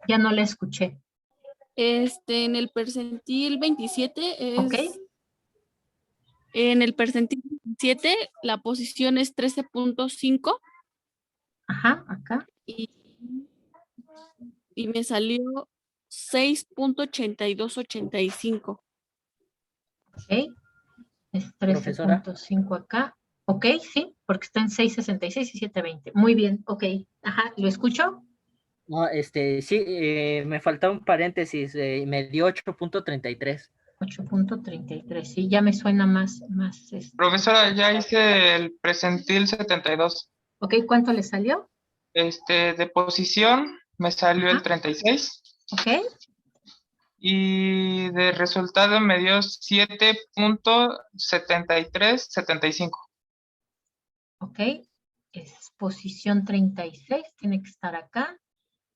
Ya no le escuché. En el percentil 27 ¿Ok? en el percentil 27 la posición es 13.5 Ajá, acá. y, y me salió 6.8285. Ok. Es Profesora, 13.5 acá. Ok, sí, porque está en 6.66 y 7.20. Muy bien, ok. Ajá, ¿lo escucho? no, sí, me falta un paréntesis, me dio 8.33. 8.33. Sí, ya me suena más. Profesora, ya hice el percentil 72. Ok, ¿cuánto le salió? De posición me salió el Ajá. 36 Ok. y de resultado me dio 7.7375. Ok. Es posición 36. Tiene que estar acá.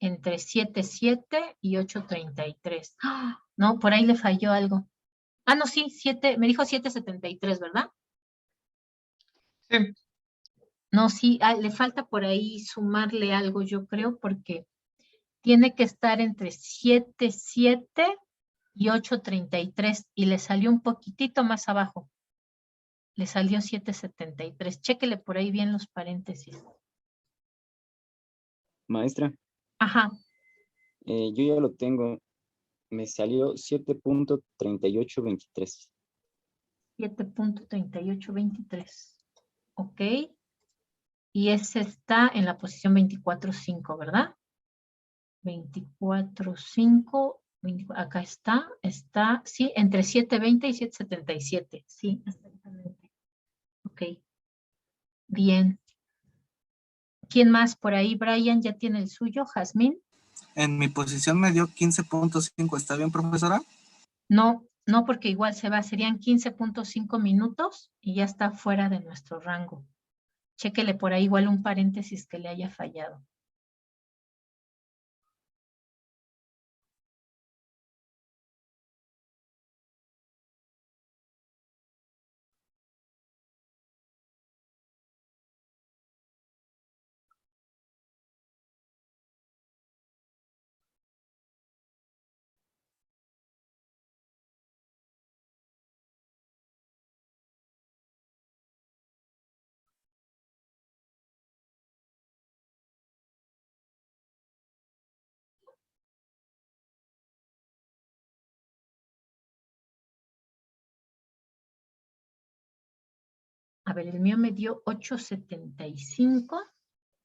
Entre 7.7 y 8.33. ¡Ah! No, por ahí le falló algo. Ah, no, sí, 7, me dijo 7.73, ¿verdad? Sí, No, sí, le falta por ahí sumarle algo, yo creo, porque tiene que estar entre 7.7 y 8.33 y le salió un poquitito más abajo. Le salió 7.73. Chéquele por ahí bien los paréntesis. Maestra, Ajá, yo ya lo tengo. Me salió 7.3823. 7.3823. Ok. Y ese está en la posición 24.5, ¿verdad? 24.5, acá está, sí, entre 7.20 y 7.77. Sí, exactamente. Ok. Bien. ¿Quién más por ahí? Brian, ¿ya tiene el suyo? ¿Jazmín? En mi posición me dio 15.5. ¿Está bien, profesora? No, no, porque igual serían 15.5 minutos y ya está fuera de nuestro rango. Chéquele por ahí igual un paréntesis que le haya fallado. A ver, el mío me dio 8.75.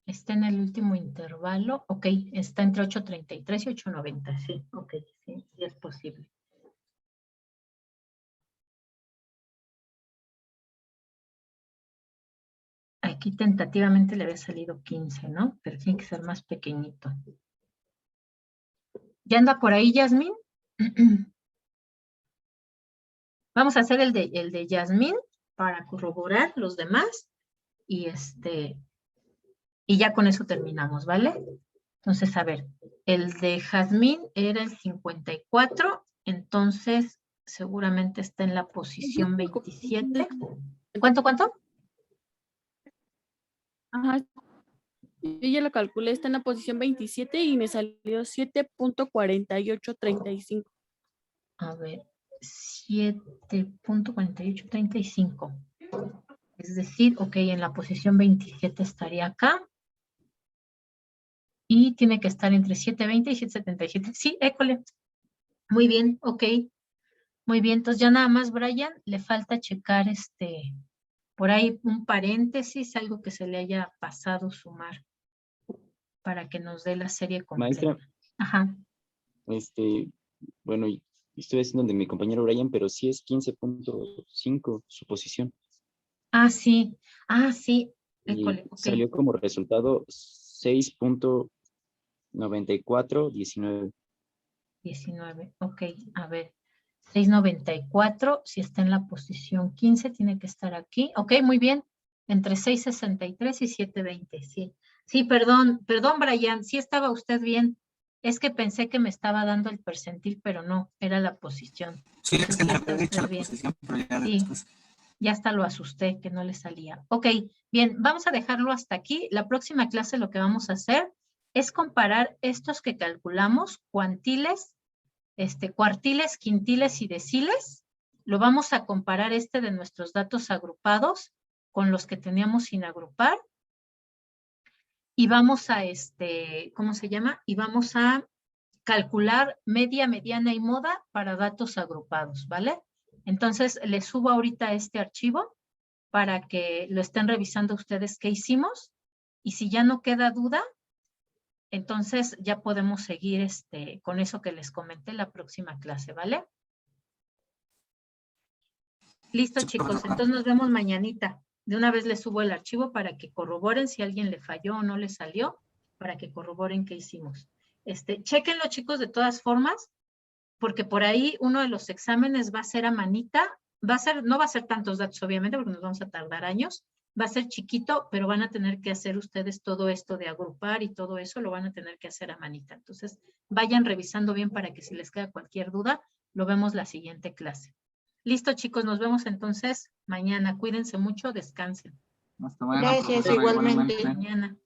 Está en el último intervalo. Ok, está entre 8.33 y 8.90. Sí, ok, sí, sí es posible. Aquí tentativamente le había salido 15, ¿no? Pero tiene que ser más pequeñito. ¿Ya anda por ahí, Yasmín? Vamos a hacer el de Yasmín para corroborar los demás. Y y ya con eso terminamos, ¿vale? Entonces, a ver, el de Jazmín era el 54, entonces seguramente está en la posición 27. ¿Cuánto? Ajá. Yo ya lo calculé, está en la posición 27 y me salió 7.4835. A ver, 7.4835. Es decir, ok, en la posición 27 estaría acá. Y tiene que estar entre 7.20 y 7.77. Sí, école. Muy bien, ok. Muy bien, entonces ya nada más, Brian, le falta checar por ahí un paréntesis, algo que se le haya pasado sumar para que nos dé la serie completa. Maestra, Ajá. bueno, estoy haciendo de mi compañero Brian, pero sí es 15.5 su posición. Ah, sí. Y École, ok. salió como resultado 6.9419. 19, ok. A ver, 6.94, si está en la posición 15, tiene que estar aquí. Ok, muy bien. Entre 6.63 y 7.20, sí. Sí, perdón, Brian, sí estaba usted bien. Es que pensé que me estaba dando el percentil, pero no, era la posición. Sí, es que le Ya había está dicho la usted bien. posición, pero ya Sí. después. Ya hasta lo asusté que no le salía. Ok, bien, vamos a dejarlo hasta aquí. La próxima clase lo que vamos a hacer es comparar estos que calculamos, cuantiles, cuartiles, quintiles y deciles. Lo vamos a comparar de nuestros datos agrupados con los que teníamos sin agrupar. Y vamos a, ¿cómo se llama? Y vamos a calcular media, mediana y moda para datos agrupados, ¿vale? Entonces, les subo ahorita este archivo para que lo estén revisando ustedes qué hicimos. Y si ya no queda duda, entonces ya podemos seguir con eso que les comenté la próxima clase, ¿vale? Listo, chicos, entonces nos vemos mañanita. De una vez les subo el archivo para que corroboren si a alguien le falló o no le salió, para que corroboren qué hicimos. Chéquenlo, chicos, de todas formas, porque por ahí uno de los exámenes va a ser a manita, no va a ser tantos datos, obviamente, porque nos vamos a tardar años, va a ser chiquito, pero van a tener que hacer ustedes todo esto de agrupar y todo eso, lo van a tener que hacer a manita. Entonces, vayan revisando bien para que si les queda cualquier duda, lo vemos la siguiente clase. Listo, chicos, nos vemos entonces mañana. Cuídense mucho, descansen. Hasta mañana, Gracias, profesora, igualmente. Mañana.